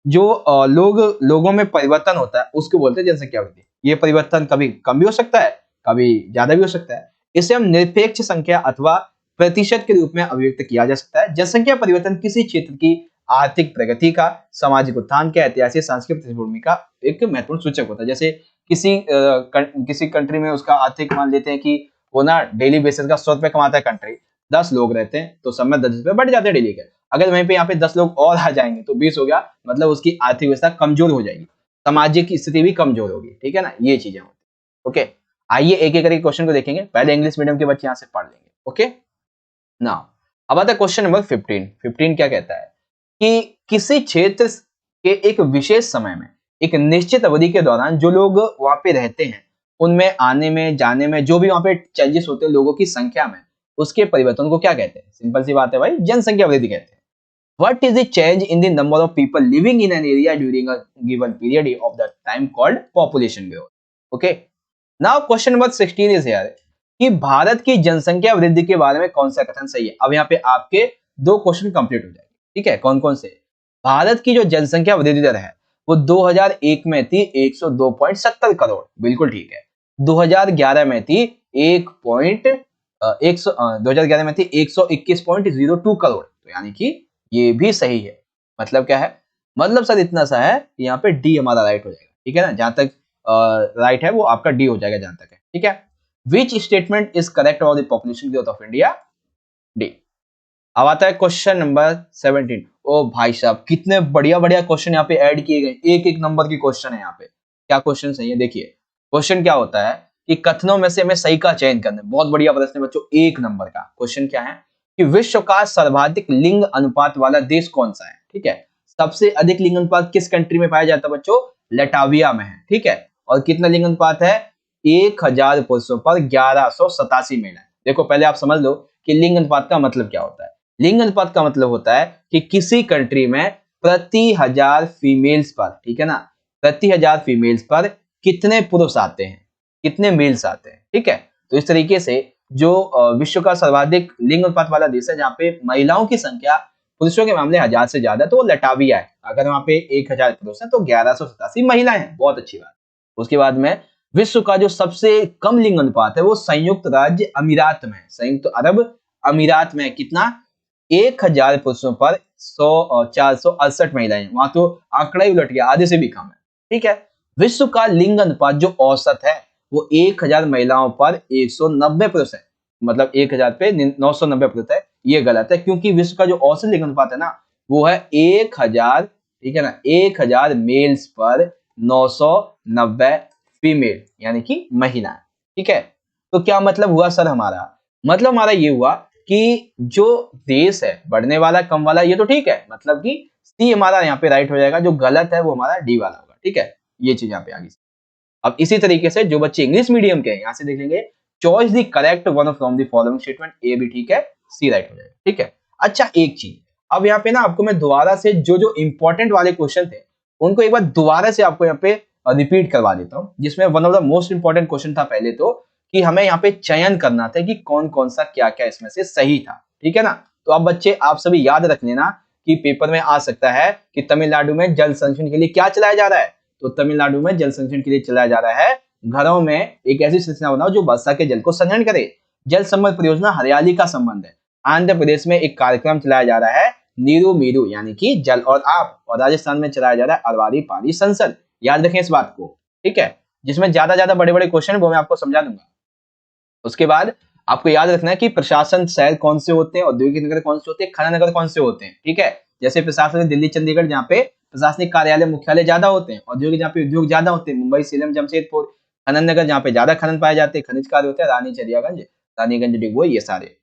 S1: जो लोगों में परिवर्तन होता है उसको बोलते हैं जनसंख्या वृद्धि। ये परिवर्तन कभी कम भी हो सकता है, कभी ज्यादा भी हो सकता है। इसे हम निरपेक्ष संख्या अथवा प्रतिशत के रूप में अभिव्यक्त किया जा सकता है। जनसंख्या परिवर्तन किसी क्षेत्र की आर्थिक प्रगति का, सामाजिक उत्थान का, ऐतिहासिक सांस्कृतिक पृष्ठभूमि का एक महत्वपूर्ण सूचक होता है। जैसे किसी कंट्री में उसका आर्थिक, मान लेते हैं कि वो ना डेली बेसिस का 100 रुपए कमाता है कंट्री, 10 लोग रहते हैं तो सब में 10 रुपए बढ़ जाते हैं डेली के। अगर वहीं पे यहाँ पे 10 लोग और आ जाएंगे तो 20 हो गया, मतलब उसकी आर्थिक व्यवस्था कमजोर हो जाएगी, सामाजिक स्थिति भी कमजोर होगी। ठीक है ना, ये चीजें होती है। ओके, आइए एक एक करके क्वेश्चन को देखेंगे। पहले इंग्लिश मीडियम के बच्चे यहाँ से पढ़ लेंगे। ओके, नाउ अब आता है क्वेश्चन नंबर 15। 15 क्या कहता है कि किसी क्षेत्र के एक विशेष समय में एक निश्चित अवधि के दौरान जो लोग वहां पे रहते हैं उनमें आने में जाने में जो भी वहां पे चेंजेस होते हैं लोगों की संख्या में, उसके परिवर्तन को क्या कहते हैं? सिंपल सी बात है भाई, जनसंख्या वृद्धि कहते हैं। What is the change in the number of people living in an area during a given period of the time called population growth? Okay. Now question number 16 is here कि भारत की जनसंख्या वृद्धि के बारे में कौन सा कथन सही है? अब यहाँ पे आपके दो क्वेश्चन कंप्लीट हो जाएंगे। ठीक है, कौन कौन से? भारत की जो जनसंख्या वृद्धि दर है वो 2001 में थी 102.70 करोड़, बिल्कुल ठीक है। 2011 में थी 2011 में थी 121.02 करोड़, तो यानी कि ये भी सही है। मतलब क्या है? मतलब सर इतना सा है कि यहाँ पे डी हमारा राइट हो जाएगा। ठीक है ना, जहां तक राइट है वो आपका डी हो जाएगा जहां तक है। ठीक है, which statement is correct about the population growth of India? D. अब आता है क्वेश्चन नंबर 17। ओ भाई साहब, कितने बढ़िया बढ़िया क्वेश्चन यहाँ पे ऐड किए गए, एक एक नंबर की क्वेश्चन है यहाँ पे। क्या क्वेश्चन सही है? देखिए क्वेश्चन क्या होता है कि कथनों में से हमें सही का चयन करना है। बहुत बढ़िया प्रश्न है बच्चों, एक नंबर का क्वेश्चन क्या है कि विश्व का सर्वाधिक लिंग अनुपात वाला देश कौन सा है? ठीक है, सबसे अधिक लिंग अनुपात किस कंट्री में पाया जाता है बच्चों? लेटाविया में है। ठीक है, और कितना लिंग अनुपात है? 1000 पुरुषों पर 1187 महिलाएं। देखो पहले आप समझ लो कि लिंग अनुपात का मतलब क्या होता है। लिंग अनुपात का मतलब होता है कि किसी कंट्री में प्रति 1000 फीमेल्स पर, ठीक है ना, प्रति 1000 फीमेल्स पर कितने पुरुष आते हैं, कितने मेल्स आते हैं। ठीक है, तो इस तरीके से जो विश्व का सर्वाधिक लिंग अनुपात वाला देश है जहाँ पे महिलाओं की संख्या पुरुषों के मामले 1000 से ज्यादा, तो वो लटाविया है। अगर वहां पे 1000 पुरुष है तो 1187 महिलाएं हैं, बहुत अच्छी बात। उसके बाद में विश्व का जो सबसे कम लिंग अनुपात है वो संयुक्त राज्य अमीरात में, संयुक्त अरब अमीरात में कितना? 1000 पुरुषों पर 468 महिलाएं। वहां तो आंकड़ा ही उलट गया, आधे से भी कम है। ठीक है, विश्व का लिंग अनुपात जो औसत है वो 1000 महिलाओं पर 190 पुरुष है। मतलब 1000 पे 990 है, ये गलत है क्योंकि विश्व का जो औसत लिंग अनुपात है ना वो है 1000, ठीक है ना, 1000 मेल्स पर 990 फीमेल यानी कि महिला, ठीक है। तो क्या मतलब हुआ सर हमारा, मतलब हमारा ये हुआ कि जो देश है बढ़ने वाला कम वाला ये तो ठीक है, मतलब कि सी हमारा यहाँ पे राइट हो जाएगा, जो गलत है वो हमारा डी वाला होगा, ठीक है। ये चीज यहाँ पे आगे। अब इसी तरीके से जो बच्चे इंग्लिश मीडियम के हैं यहाँ से देख लेंगे, choice the correct one from the following statement, A भी ठीक है, सी राइट हो जाएगा, ठीक है। अच्छा एक चीज, अब यहाँ पे ना आपको मैं दोबारा से जो जो इंपॉर्टेंट वाले क्वेश्चन थे उनको एक बार दोबारा से आपको यहाँ पे रिपीट करवा देता हूँ, जिसमें one of the most important question था पहले तो कि हमें यहाँ पे चयन करना था कि कौन कौन सा क्या क्या इसमें से सही था, ठीक है ना। तो अब बच्चे आप सभी याद रख लेना कि पेपर में आ सकता है कि तमिलनाडु में जल संरक्षण के लिए क्या चलाया जा रहा है, तो तमिलनाडु में जल संरक्षण के लिए चलाया जा रहा है घरों में एक ऐसी संरचना बनाओ जो वर्षा के जल को संग्रहण करे। जल संबंध परियोजना हरियाली का संबंध है। आंध्र प्रदेश में एक कार्यक्रम चलाया जा रहा है नीरू मीरू यानी कि जल और आप, और राजस्थान में चलाया जा रहा है अरवारी पानी संसद। याद रखें इस बात को, ठीक है। जिसमें ज्यादा बड़े बड़े क्वेश्चन वो मैं आपको समझा दूंगा। उसके बाद आपको याद रखना है कि प्रशासन शहर कौन से होते हैं, औद्योगिक नगर कौन से होते हैं, खनन नगर कौन से होते हैं, ठीक है। जैसे प्रशासन दिल्ली चंडीगढ़ जहाँ पे प्रशासनिक कार्यालय मुख्यालय ज्यादा होते हैं, औद्योगिक जहाँ पे उद्योग ज्यादा होते हैं, मुंबई सेलम जमशेदपुर। खनन नगर जहाँ पे ज्यादा खनन पाए जाते हैं, खनिज कार्य होते हैं, रानी चरियागंज, रानीगंज डिगबोई, ये सारे,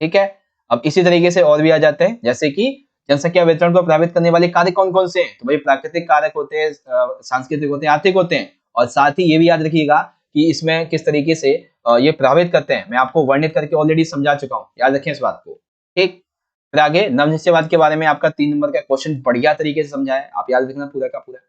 S1: ठीक है। अब इसी तरीके से और भी आ जाते हैं, जैसे कि जनसंख्या वितरण को प्रभावित करने वाले कार्य कौन कौन से हैं, तो भाई प्राकृतिक कारक होते हैं, सांस्कृतिक होते हैं, आर्थिक होते हैं। और साथ ही ये भी याद रखिएगा कि इसमें किस तरीके से ये प्रभावित करते हैं, मैं आपको वर्णित करके ऑलरेडी समझा चुका हूँ, याद रखें इस बात को, ठीक। फिर आगे नवनिश्चयवाद के बारे में आपका 3 नंबर का क्वेश्चन बढ़िया तरीके से समझा है, आप याद रखना पूरा का पूरा।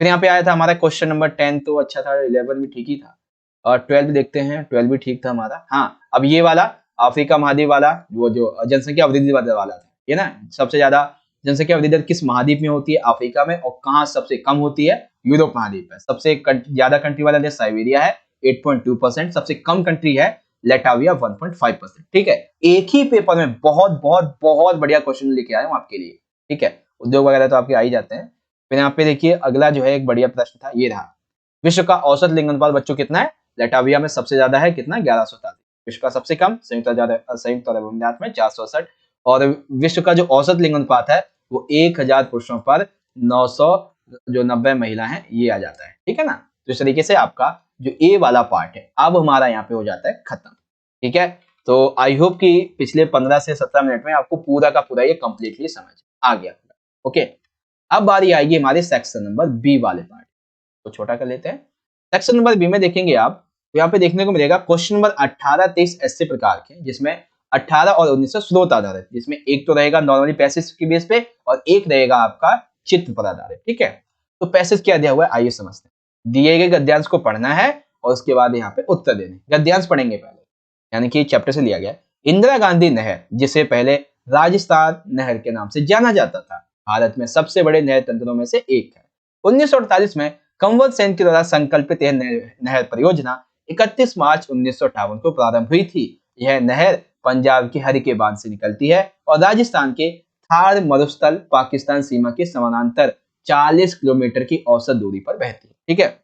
S1: फिर यहाँ पे आया था हमारा क्वेश्चन नंबर 10, तो अच्छा था, 11 भी ठीक ही था, और 12 देखते हैं, 12 भी ठीक था हमारा। हाँ अब ये वाला अफ्रीका महाद्वीप वाला, वो जो जनसंख्या वृद्धि वाला था, ये ना सबसे ज्यादा जनसंख्या वृद्धि दर किस महाद्वीप में होती है, अफ्रीका में, और कहाँ सबसे कम होती है, यूरोप महाद्वीप में। सबसे ज्यादा कंट्री वाला देश साइबेरिया है 8.2%, सबसे कम कंट्री है लेटाविया 1.5%, ठीक है। एक ही पेपर में बहुत बहुत बहुत बढ़िया क्वेश्चन लेके आया हूँ आपके लिए, ठीक है। उद्योग वगैरह तो आपके आ ही जाते हैं। फिर यहाँ पे देखिए अगला जो है एक बढ़िया प्रश्न था, ये रहा, विश्व का औसत लिंग अनुपात बच्चों कितना है, लेटाविया में सबसे ज्यादा है कितना, 1137। विश्व का सबसे कम संयुक्त अरब अमीरात में 467, और विश्व का जो औसत लिंग अनुपात है वो 1000 पुरुषों पर 990 महिला है, ये आ जाता है, ठीक है ना। तो इस तरीके से आपका जो ए वाला पार्ट है अब हमारा यहाँ पे हो जाता है खत्म, ठीक है। तो आई होप कि पिछले 15 से 17 मिनट में आपको पूरा का पूरा ये कंप्लीटली समझ आ गया, ओके। अब बारी आएगी हमारे सेक्शन नंबर बी वाले पार्ट, तो छोटा कर लेते हैं। सेक्शन नंबर बी में देखेंगे आप, तो यहाँ पे देखने को मिलेगा क्वेश्चन नंबर 18, 23 ऐसे प्रकार के, जिसमें 18 और 19 स्रोत आधारित, जिसमें एक तो रहेगा नॉर्मली पैसेज के बेस पे और एक रहेगा आपका चित्र पर आधारित, ठीक है। तो पैसेज क्या दिया हुआ है आइए समझते हैं। दिए गए गद्यांश को पढ़ना है और उसके बाद यहाँ पे उत्तर देने। गद्यांश पढ़ेंगे पहले, यानी कि चैप्टर से लिया गया। इंदिरा गांधी नहर, जिसे पहले राजस्थान नहर के नाम से जाना जाता था, भारत में सबसे बड़े नहर तंत्रों में से एक है। 1948 में कंवर सेन के द्वारा संकल्पित यह नहर परियोजना 31 मार्च 1958 को प्रारंभ हुई थी। यह नहर पंजाब के हरिके बांध से निकलती है और राजस्थान के थार मरुस्थल पाकिस्तान सीमा के समानांतर 40 किलोमीटर की औसत दूरी पर बहती है, ठीक है।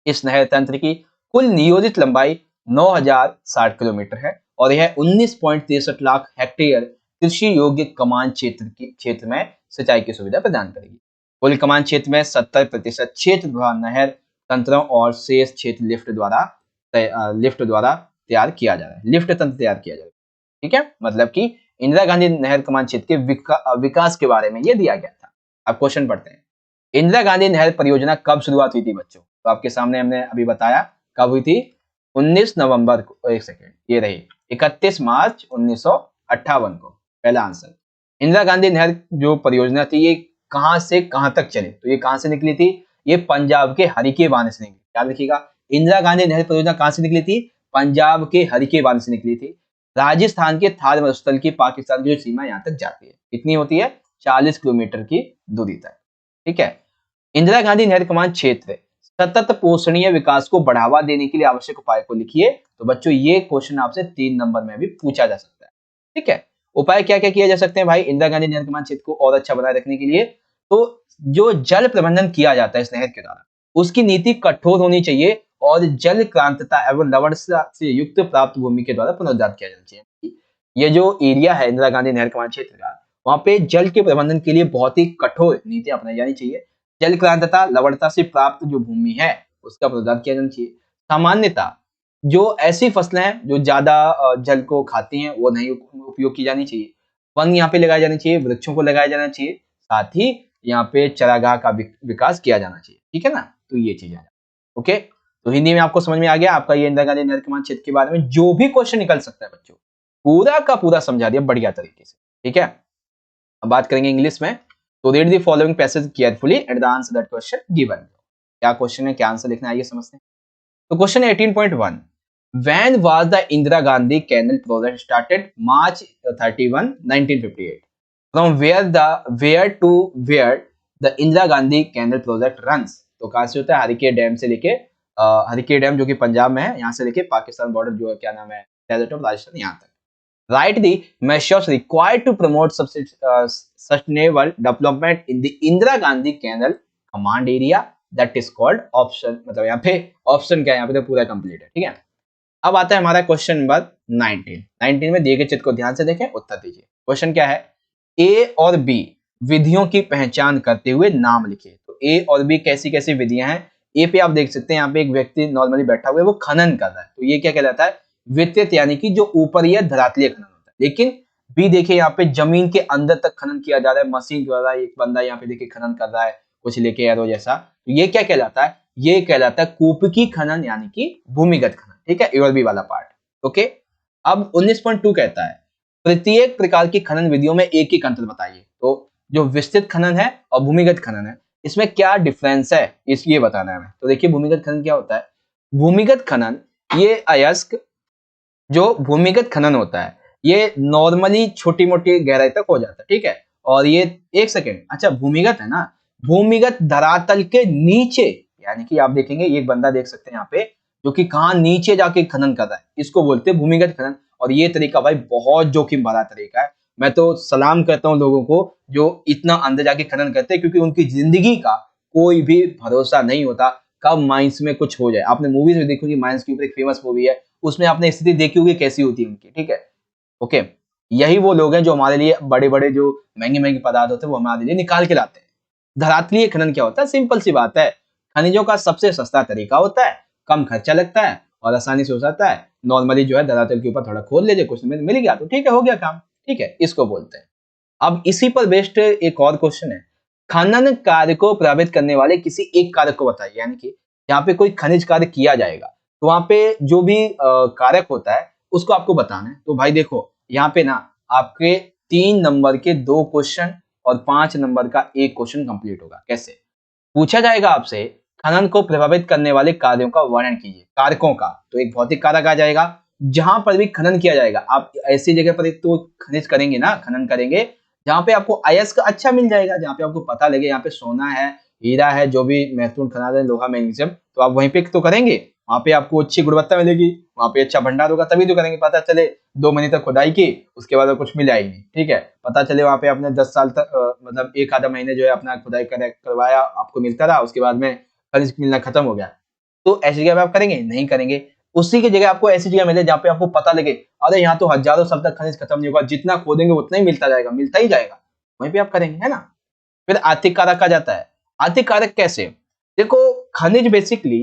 S1: इस नहर तंत्र की कुल नियोजित लंबाई 9060 किलोमीटर है और यह 19.63 लाख हेक्टेयर कृषि योग्य कमान क्षेत्र में सिंचाई की सुविधा प्रदान करेगी। कुल कमान क्षेत्र में 70% क्षेत्र नहर तंत्रों और शेष क्षेत्र लिफ्ट द्वारा तैयार किया जा रहा है, लिफ्ट तंत्र तैयार किया जा रहा है, ठीक है। मतलब कि इंदिरा गांधी नहर कमान क्षेत्र के विकास के बारे में यह दिया गया था। अब क्वेश्चन पढ़ते हैं, इंदिरा गांधी नहर परियोजना कब शुरुआत हुई थी बच्चों, तो आपके सामने हमने अभी बताया कब हुई थी, 19 नवंबर को, एक सेकेंड, ये रही 31 मार्च 1958 को, पहला आंसर। इंदिरा गांधी नहर जो परियोजना थी ये कहां से कहां तक चली, तो ये कहां से निकली थी, ये पंजाब के हरिके बांध से निकली। याद रखिएगा इंदिरा गांधी नहर परियोजना कहां से निकली थी, पंजाब के हरिके बांध से निकली थी। राजस्थान के थार मरुस्थल की पाकिस्तान की जो सीमा यहां तक जाती है, कितनी होती है, 40 किलोमीटर की दूरी तक, ठीक है। इंदिरा गांधी नहर कमान क्षेत्र सतत पोषणीय विकास को बढ़ावा देने के लिए आवश्यक उपाय को लिखिए। तो बच्चों ये क्वेश्चन आपसे 3 नंबर में भी पूछा जा सकता है, ठीक है। उपाय क्या क्या किया जा सकते हैं भाई इंदिरा गांधी नहर कमान क्षेत्र को और अच्छा बनाए रखने के लिए, तो जो जल प्रबंधन किया जाता है इस नहर के द्वारा उसकी नीति कठोर होनी चाहिए और जल क्रांतता एवं लवणता से युक्त प्राप्त भूमि के द्वारा पुनरुद्धार किया जाना चाहिए। ये जो एरिया है इंदिरा गांधी नहर कमान क्षेत्र का, वहां पे जल के प्रबंधन के लिए बहुत ही कठोर नीतियां अपनाई जानी चाहिए। जल क्रांतता लवणता से प्राप्त जो भूमि है उसका पुनरुद्धार किया जाना चाहिए। सामान्यता जो ऐसी फसलें हैं जो ज्यादा जल को खाती हैं वो नहीं उपयोग की जानी चाहिए। वन यहाँ पे लगाए जाने चाहिए, वृक्षों को लगाया जाना चाहिए, साथ ही यहाँ पे चारागाह का विकास किया जाना चाहिए। ठीक है ना, तो ये चीज है। ओके, तो हिंदी में आपको समझ में आ गया आपका ये इंदिरा गांधी नहर कमान क्षेत्र के बारे में जो भी क्वेश्चन निकल सकता है बच्चों, पूरा का पूरा समझा दिया बढ़िया तरीके से। ठीक है, अब बात करेंगे इंग्लिश में। तो read the following passage carefully and the answer that question given. क्या क्वेश्चन है, क्या आंसर लिखना है, आइए समझते हैं। तो question 18.1, when was the Indira Gandhi Canal project started? March 31, 1958. From where to where the Indira Gandhi Canal project runs? तो कहां से होता है, हरिके डैम से लेके हरिके डैम जो कि पंजाब में है, यहाँ से लेके पाकिस्तान बॉर्डर जो है क्या नाम है, डेजर्ट ऑफ राजस्थान, यहाँ तक। Write the measures required to promote sustainable development in the Indira Gandhi Canal command area that is called option। मतलब यहाँ पे ऑप्शन क्या है, यहाँ पे तो पूरा कंप्लीट है। ठीक है, अब आता है हमारा क्वेश्चन नंबर 19 में दिए गए चित्र को ध्यान से देखें, उत्तर दीजिए। क्वेश्चन क्या है, ए और बी विधियों की पहचान करते हुए नाम लिखिए। तो ए और बी कैसी कैसी विधियां हैं, ए पे आप देख सकते हैं यहाँ पे एक व्यक्ति नॉर्मली बैठा हुआ है, वो खनन कर रहा है, तो ये क्या कहलाता है, वित्तीय, यानी कि जो ऊपरी है धरातलीय खनन होता है। लेकिन बी देखिए यहाँ पे जमीन के अंदर तक खनन किया जा रहा है, मशीन द्वारा एक बंदा यहाँ पे देखिए खनन कर रहा है कुछ लेके एरो जैसा, तो ये क्या कहलाता है, ये कहलाता है कूपकी खनन, यानी कि भूमिगत खनन। ठीक है, ए और बी वाला पार्ट। ओके, अब 19.2 कहता है प्रत्येक प्रकार की खनन विधियों में एक ही अंतर बताइए। तो जो विस्तृत खनन है और भूमिगत खनन है, इसमें क्या डिफरेंस है, इसलिए बताना है हमें। तो देखिए भूमिगत खनन क्या होता है, भूमिगत खनन ये अयस्क जो भूमिगत खनन होता है ये नॉर्मली छोटी मोटी गहराई तक हो जाता है। ठीक है, और ये एक सेकेंड, अच्छा भूमिगत है ना, भूमिगत धरातल के नीचे, यानी कि आप देखेंगे एक बंदा देख सकते हैं यहाँ पे जो कि कहाँ नीचे जाके खनन कर रहा है, इसको बोलते हैं भूमिगत खनन। और ये तरीका भाई बहुत जोखिम भरा तरीका है, मैं तो सलाम करता हूँ लोगों को जो इतना अंदर जाके खनन करते हैं, क्योंकि उनकी जिंदगी का कोई भी भरोसा नहीं होता, कब माइंस में कुछ हो जाए। आपने मूवीज में देखो कि माइंस के ऊपर एक फेमस मूवी है, उसमें आपने स्थिति देखी होगी कैसी होती है उनकी। ठीक है, ओके, यही वो लोग हैं जो हमारे लिए बड़े बड़े जो महंगे महंगे पदार्थ होते हैं वो हमारे लिए निकाल के लाते हैं। धरातलीय खनन क्या होता है, सिंपल सी बात है, खनिजों का सबसे सस्ता तरीका होता है, कम खर्चा लगता है और आसानी से हो जाता है। नॉर्मली जो है धरातल के ऊपर थोड़ा खोद लीजिए, कुछ मिल गया तो ठीक है, हो गया काम। ठीक है, इसको बोलते हैं। अब इसी पर बेस्ड एक और क्वेश्चन है, खनन कार्य को प्रभावित करने वाले किसी एक कारक को बताइए। यानी कि यहाँ पे कोई खनिज कार्य किया जाएगा तो वहां पे जो भी कारक होता है उसको आपको बताना है। तो भाई देखो यहाँ पे ना आपके 3 नंबर के 2 क्वेश्चन और 5 नंबर का एक क्वेश्चन कंप्लीट होगा। कैसे पूछा जाएगा आपसे, खनन को प्रभावित करने वाले कार्यों का वर्णन कीजिए, कारकों का। तो एक भौतिक कारक आ जाएगा, जहां पर भी खनन किया जाएगा आप ऐसी जगह पर एक तो खनिज करेंगे ना, खनन करेंगे जहां पे आपको अयस्क अच्छा मिल जाएगा, जहां पे आपको पता लगे यहाँ पे सोना है, हीरा है, जो भी महत्वपूर्ण खनिज है, लोहा, मैग्नीशियम, तो आप वहीं पे तो करेंगे, वहां पे आपको अच्छी गुणवत्ता मिलेगी, वहां पे अच्छा भंडार होगा, तभी तो करेंगे। पता चले 2 महीने तक खुदाई की, उसके बाद कुछ मिला ही नहीं। ठीक है, पता चले वहां पे आपने 10 साल तक मतलब एक आधा महीने जो है अपना खुदाई करवाया, आपको मिलता रहा, उसके बाद में खनिज मिलना खत्म हो गया, तो ऐसी जगह आप करेंगे नहीं करेंगे। उसी की जगह आपको ऐसी जगह मिले जहाँ पे आपको पता लगे अरे यहाँ तो हजारों साल तक खनिज खत्म नहीं होगा, जितना खोदेंगे उतना ही मिलता जाएगा, मिलता ही जाएगा, वहीं पे आप करेंगे, है ना। फिर आर्थिक कारक आ जाता है। आर्थिक कारक कैसे, देखो खनिज बेसिकली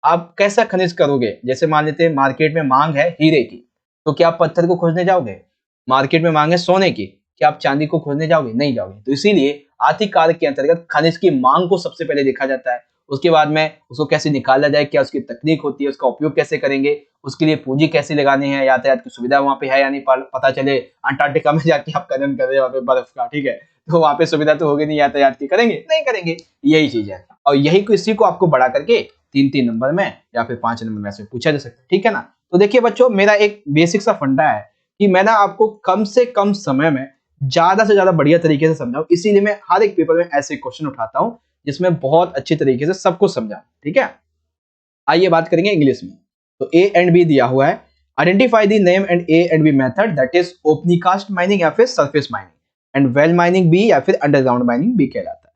S1: आप कैसा खनिज करोगे, जैसे मान लेते हैं मार्केट में मांग है हीरे की, तो क्या आप पत्थर को खोजने जाओगे? मार्केट में मांग है सोने की, क्या आप चांदी को खोजने जाओगे? नहीं जाओगे। तो इसीलिए आर्थिक कारक के अंतर्गत खनिज की मांग को सबसे पहले देखा जाता है, उसके बाद में उसको कैसे निकाला जाए, क्या उसकी तकनीक होती है, उसका उपयोग कैसे करेंगे, उसके लिए पूंजी कैसे लगानी है, यातायात की सुविधा वहां पे है या नहीं, पता चले अंटार्कटिका में जाके आप खनन कर रहे हैं वहां पे बर्फ का, ठीक है, तो वहां पे सुविधा तो होगी नहीं यातायात की, करेंगे नहीं करेंगे, यही चीज है। और यही इसी को आपको बढ़ा करके 3-3 नंबर में या फिर 5 नंबर में से पूछा जा सकता है। ठीक है ना, तो देखिए बच्चों मेरा एक बेसिक सा फंडा है कि मैं ना आपको कम से कम समय में ज्यादा से ज्यादा बढ़िया तरीके से समझाऊं, इसीलिए मैं हर एक पेपर में ऐसे क्वेश्चन उठाता हूं जिसमें बहुत अच्छी तरीके से सब कुछ समझा। ठीक है, आइए बात करेंगे इंग्लिश में। तो ए एंड बी दिया हुआ है, identify the name and A and B method, that is open cast mining या फिर surface mining, and well mining B या फिर अंडरग्राउंड माइनिंग बी कहलाता है।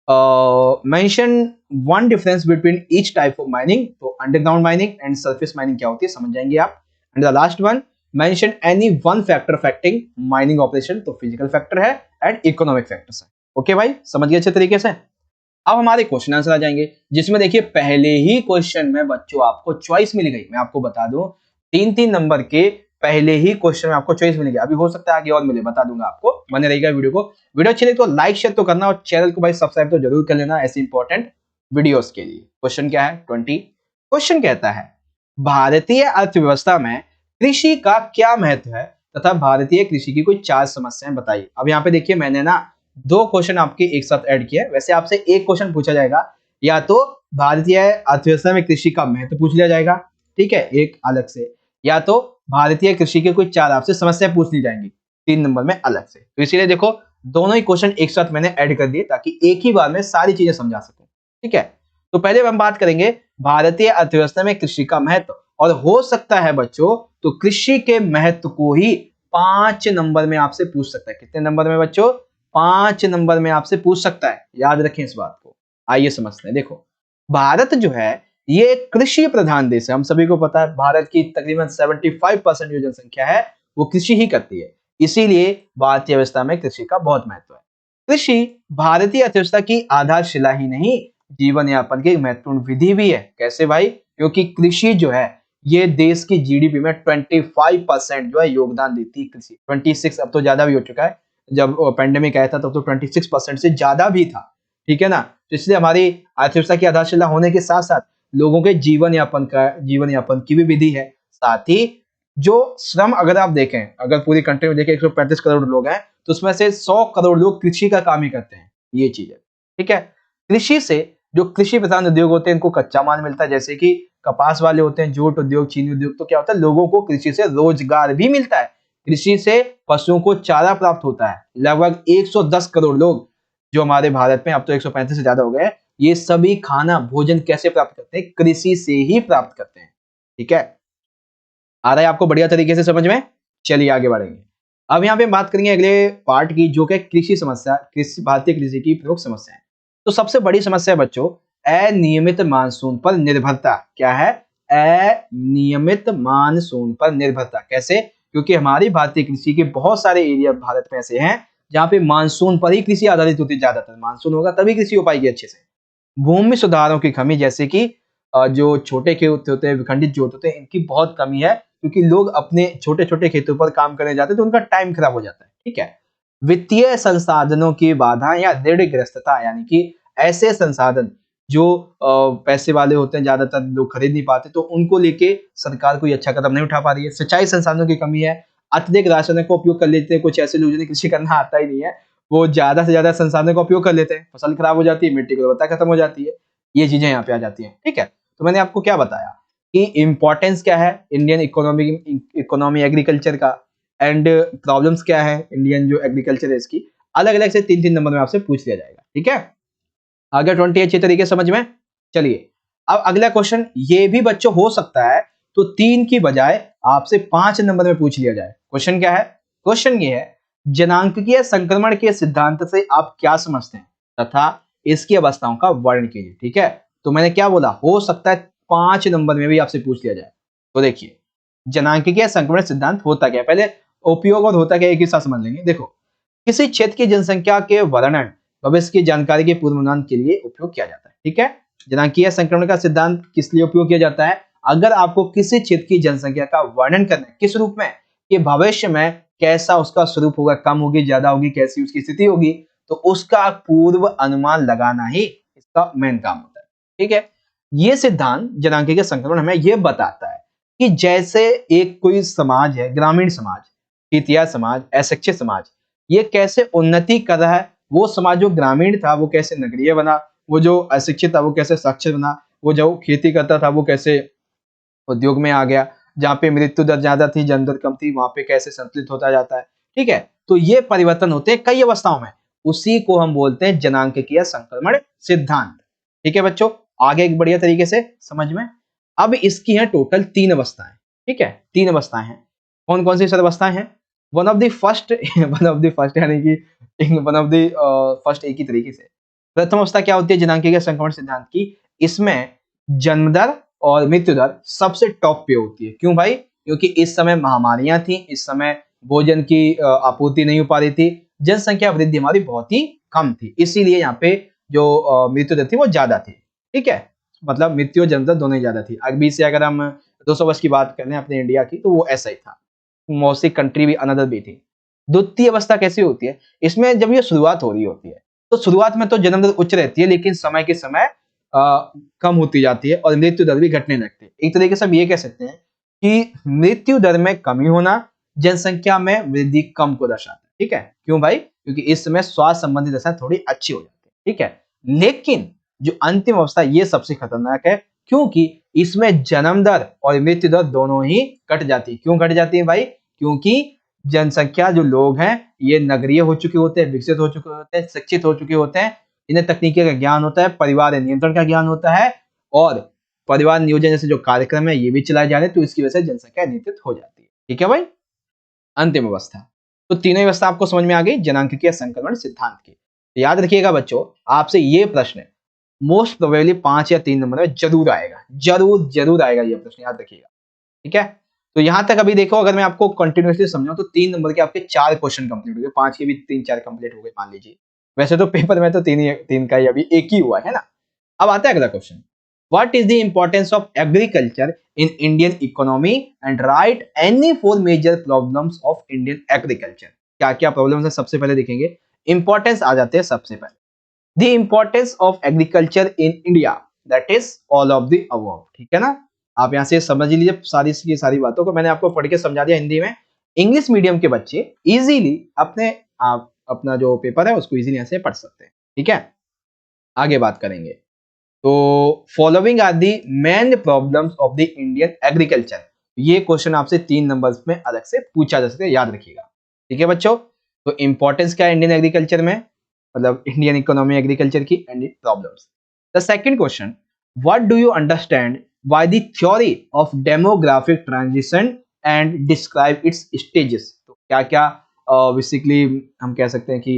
S1: Mention one difference between each type of mining. तो underground mining and surface mining क्या होती है समझ जाएंगे आप। And the last one, mention any one factor affecting mining operation. तो फिजिकल फैक्टर है एंड इकोनॉमिक फैक्टर्स है। ओके भाई, समझ गए अच्छे तरीके से। अब हमारे क्वेश्चन आंसर आ जाएंगे, जिसमें देखिए पहले ही क्वेश्चन में बच्चों आपको चॉइस मिल गई। मैं आपको बता दूं, 3-3 नंबर के पहले ही क्वेश्चन में आपको चॉइस मिल गया। अभी हो सकता है आगे और मिले, बता दूंगा आपको। बने रहेगा वीडियो को। वीडियो अच्छी लगे तो लाइक शेयर तो करना, और चैनल को भाई सब्सक्राइब तो जरूर कर लेना ऐसे इंपॉर्टेंट वीडियोस के लिए। क्वेश्चन क्या है 20। क्वेश्चन कहता है भारतीय अर्थव्यवस्था में कृषि का क्या महत्व है तथा भारतीय कृषि की कोई 4 समस्याएं बताइए। अब यहाँ पे देखिए मैंने ना 2 क्वेश्चन आपके एक साथ ऐड किया है। वैसे आपसे एक क्वेश्चन पूछा जाएगा, या तो भारतीय अर्थव्यवस्था में कृषि का महत्व पूछ लिया जाएगा, ठीक है, एक अलग से, या तो भारतीय कृषि के कोई 4 आपसे समस्या पूछ ली जाएंगी 3 नंबर में अलग से। तो इसीलिए देखो दोनों ही क्वेश्चन एक साथ मैंने ऐड कर दिए ताकि एक ही बार में सारी चीजें समझा सकूं, ठीक है। तो पहले हम बात करेंगे भारतीय अर्थव्यवस्था में कृषि का महत्व, और हो सकता है बच्चों तो कृषि के महत्व को ही 5 नंबर में आपसे पूछ सकता है। कितने नंबर में बच्चों? 5 नंबर में आपसे पूछ सकता है, याद रखें इस बात को। आइए समझते हैं। देखो भारत जो है ये कृषि प्रधान देश है। हम सभी को पता है भारत की तकरीबन 75% जो जनसंख्या है वो कृषि ही करती है। इसीलिए भारतीय अर्थव्यवस्था में कृषि का बहुत महत्व है। कृषि भारतीय अर्थव्यवस्था की आधारशिला ही नहीं, जीवन यापन की एक महत्वपूर्ण विधि भी है। कैसे भाई? क्योंकि कृषि जो है ये देश की जीडीपी में 25% जो है योगदान देती है कृषि। 26, अब तो ज्यादा भी हो चुका है। जब पेंडेमिक आया था तब तो 26% से ज्यादा भी था, ठीक है ना। तो इसलिए हमारी अर्थव्यवस्था की आधारशिला होने के साथ साथ लोगों के जीवन यापन की भी विधि है। साथ ही जो श्रम, अगर आप देखें, अगर पूरी कंट्री में देखें 135 करोड़ लोग हैं तो उसमें से 100 करोड़ लोग कृषि का काम ही करते हैं। ये चीज है, ठीक है। कृषि से जो कृषि प्रधान उद्योग होते हैं इनको कच्चा माल मिलता है, जैसे कि कपास वाले होते हैं, जूट उद्योग, चीनी उद्योग। तो क्या होता है, लोगों को कृषि से रोजगार भी मिलता है। कृषि से पशुओं को चारा प्राप्त होता है। लगभग 110 करोड़ लोग जो हमारे भारत में, अब तो 135 से ज्यादा हो गए, ये सभी खाना भोजन कैसे प्राप्त करते हैं? कृषि से ही प्राप्त करते हैं, ठीक है। आ रहा है आपको बढ़िया तरीके से समझ में? चलिए आगे बढ़ेंगे। अब यहाँ पे बात करेंगे अगले पार्ट की, जो कि कृषि समस्या, कृषि, भारतीय कृषि की प्रमुख समस्या है। तो सबसे बड़ी समस्या है बच्चों अनियमित मानसून पर निर्भरता। क्या है? अनियमित मानसून पर निर्भरता। कैसे? क्योंकि हमारी भारतीय कृषि के बहुत सारे एरिया भारत में ऐसे हैं जहाँ पे मानसून पर ही कृषि आधारित होती है। ज्यादातर मानसून होगा तभी कृषि हो पाएगी अच्छे से। भूमि सुधारों की कमी, जैसे कि जो छोटे खेत होते हैं, विखंडित जोत होते हैं, इनकी बहुत कमी है क्योंकि लोग अपने छोटे छोटे खेतों पर काम करने जाते हैं तो उनका टाइम खराब हो जाता है, ठीक है। वित्तीय संसाधनों की बाधा या ऋणग्रस्तता, यानी कि ऐसे संसाधन जो पैसे वाले होते हैं ज्यादातर लोग खरीद नहीं पाते, तो उनको लेके सरकार कोई अच्छा कदम नहीं उठा पा रही है। सिंचाई संसाधनों की कमी है। अत्यधिक रासायनिक का उपयोग कर लेते हैं कुछ ऐसे लोग जिन्हें कृषि करना आता ही नहीं है, वो ज्यादा से ज्यादा संसाधनों का उपयोग कर लेते हैं, फसल खराब हो जाती है, मिट्टी की गुणवत्ता खत्म हो जाती है। ये चीजें यहाँ पे आ जाती हैं, ठीक है। तो मैंने आपको क्या बताया कि इंपॉर्टेंस क्या है इंडियन इकोनॉमी एग्रीकल्चर का, एंड प्रॉब्लम्स क्या है इंडियन जो एग्रीकल्चर है इसकी, अलग अलग से 3-3 नंबर में आपसे पूछ लिया जाएगा, ठीक है। आगे 20 अच्छे तरीके समझ में। चलिए अब अगला क्वेश्चन ये भी बच्चों हो सकता है तो 3 की बजाय आपसे 5 नंबर में पूछ लिया जाए। क्वेश्चन क्या है? क्वेश्चन ये है जनांकीय संक्रमण के सिद्धांत से आप क्या समझते हैं तथा इसकी अवस्थाओं का वर्णन कीजिए, ठीक है। तो मैंने क्या बोला, हो सकता है 5 नंबर में भी आपसे पूछ लिया जाए। तो देखिए जनांकीय संक्रमण सिद्धांत होता क्या है, पहले उपयोग और होता क्या एक ही साथ समझ लेंगे। देखो किसी क्षेत्र की जनसंख्या के वर्णन, भविष्य की जानकारी के पूर्वानुमान के लिए उपयोग किया जाता है, ठीक है। जनांकीय संक्रमण का सिद्धांत किस लिए उपयोग किया जाता है? अगर आपको किसी क्षेत्र की जनसंख्या का वर्णन करना है, किस रूप में, कि भविष्य में कैसा उसका स्वरूप होगा, कम होगी, ज्यादा होगी, कैसी उसकी स्थिति होगी, तो उसका पूर्व अनुमान लगाना ही इसका मेन काम होता है, ठीक है। ये सिद्धांत जनांकीय संक्रमण हमें यह बताता है कि जैसे एक कोई समाज है, ग्रामीण समाज, खेतिया समाज, अशिक्षित समाज, ये कैसे उन्नति कर रहा है। वो समाज जो ग्रामीण था वो कैसे नगरीय बना, वो जो अशिक्षित था वो कैसे साक्षर बना, वो जो खेती करता था वो कैसे उद्योग में आ गया, जहाँ पे मृत्यु दर ज्यादा थी, जन्म दर कम थी, वहां पे कैसे संतुलित होता जाता है, ठीक है। तो ये परिवर्तन होते हैं कई अवस्थाओं में, उसी को हम बोलते हैं जनांकीय संक्रमण सिद्धांत, ठीक है बच्चों। आगे एक बढ़िया तरीके से समझ में। अब इसकी है टोटल 3 अवस्थाएं, ठीक है। 3 अवस्थाएं हैं। कौन कौन सी सर अवस्थाएं हैं? वन ऑफ द फर्स्ट यानी कि वन ऑफ द फर्स्ट एक ही तरीके से। प्रथम अवस्था क्या होती है जनांकीय संक्रमण सिद्धांत की? इसमें जन्म दर और मृत्यु दर सबसे टॉप पे होती है। क्यों भाई? क्योंकि इस समय महामारियां थी, इस समय भोजन की आपूर्ति नहीं हो पा रही थी, जनसंख्या वृद्धि हमारी बहुत ही कम थी, इसीलिए यहाँ पे जो मृत्यु दर थी वो ज्यादा थी। ठीक है, मतलब मृत्यु और जन्म दर दोनों ही ज्यादा थी। अभी से अगर हम 200 वर्ष की बात करें अपने इंडिया की, तो वो ऐसा ही था। मौसी कंट्री भी अनदर भी थी। द्वितीय अवस्था कैसी होती है? इसमें जब ये शुरुआत हो रही होती है, तो शुरुआत में तो जन्म दर उच्च रहती है, लेकिन समय के समय कम होती जाती है और मृत्यु दर भी घटने लगती है। एक तरीके से हम ये कह सकते हैं कि मृत्यु दर में कमी होना जनसंख्या में वृद्धि कम को दर्शाता है। ठीक है, क्यों भाई? क्योंकि इस समय स्वास्थ्य संबंधी दशा थोड़ी अच्छी हो जाती है। ठीक है, लेकिन जो अंतिम अवस्था ये सबसे खतरनाक है, क्योंकि इसमें जन्म दर और मृत्यु दर दोनों ही घट जाती है। क्यों घट जाती है भाई? क्योंकि जनसंख्या जो लोग हैं ये नगरीय हो चुके होते हैं, विकसित हो चुके होते हैं, शिक्षित हो चुके होते हैं, इन्हें तकनीकी का ज्ञान होता है, परिवार नियंत्रण का ज्ञान होता है और परिवार नियोजन जैसे जो कार्यक्रम है ये भी चलाए जा रहे हैं, तो इसकी वजह से जनसंख्या नियंत्रित हो जाती है। ठीक है भाई, अंतिम अवस्था। तो तीनों अवस्था आपको समझ में आ गई जनांकीय संक्रमण सिद्धांत की। तो याद रखिएगा बच्चों, आपसे ये प्रश्न मोस्ट प्रोबेबली 5 या 3 नंबर में जरूर आएगा, जरूर जरूर आएगा ये प्रश्न, याद रखिएगा। ठीक है, तो यहां तक अभी देखो, अगर मैं आपको कंटिन्यूअसली समझाऊं तो 3 नंबर के आपके 4 क्वेश्चन कंप्लीट हो गए, 5 के भी 3-4 कंप्लीट हो गए मान लीजिए। वैसे तो पेपर में तो तीन का ही अभी एक ही हुआ है ना। अब आता है अगला question, what is the importance of agriculture in Indian economy and write any 4 major problems of Indian agriculture. क्या क्या प्रॉब्लम्स है सबसे पहले देखेंगे, इंपॉर्टेंस आ जाते हैं सबसे पहले। The importance of agriculture in India, that is all of the above. ठीक है ना, आप यहां से समझ लीजिए सारी की सारी बातों को मैंने आपको पढ़ के समझा दिया हिंदी में। इंग्लिश मीडियम के बच्चे इजीली अपने आप अपना जो पेपर है उसको इजीली यहां से पढ़ सकते हैं। ठीक है, आगे बात करेंगे। तो following are the main problems of the Indian agriculture, ये क्वेश्चन आपसे 3 नंबर्स में अलग से पूछा जा सकता है, याद रखिएगा। ठीक है बच्चों, तो इंपॉर्टेंस क्या है इंडियन एग्रीकल्चर में, मतलब इंडियन इकोनॉमी एग्रीकल्चर की, and problems. The second question, what do you understand by the theory of demographic transition and describe it's stages. तो क्या क्या बेसिकली हम कह सकते हैं कि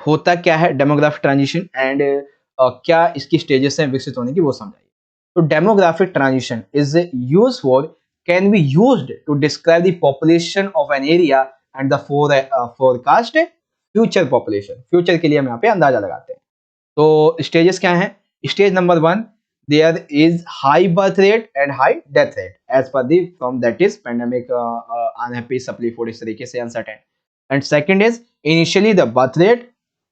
S1: होता क्या है डेमोग्राफिक ट्रांजिशन एंड क्या इसकी स्टेजेस हैं विकसित होने की, वो समझाइए। तो demographic transition is use for can be used to describe the population of an area and the forecast future population. Future के लिए हम यहाँ पे अंदाजा लगाते हैं। तो स्टेजेस क्या हैं? Stage number 1, there is high birth rate and high death rate as per the from that is pandemic unhappy supply food, इस तरीके से uncertain. And second is initially the birth rate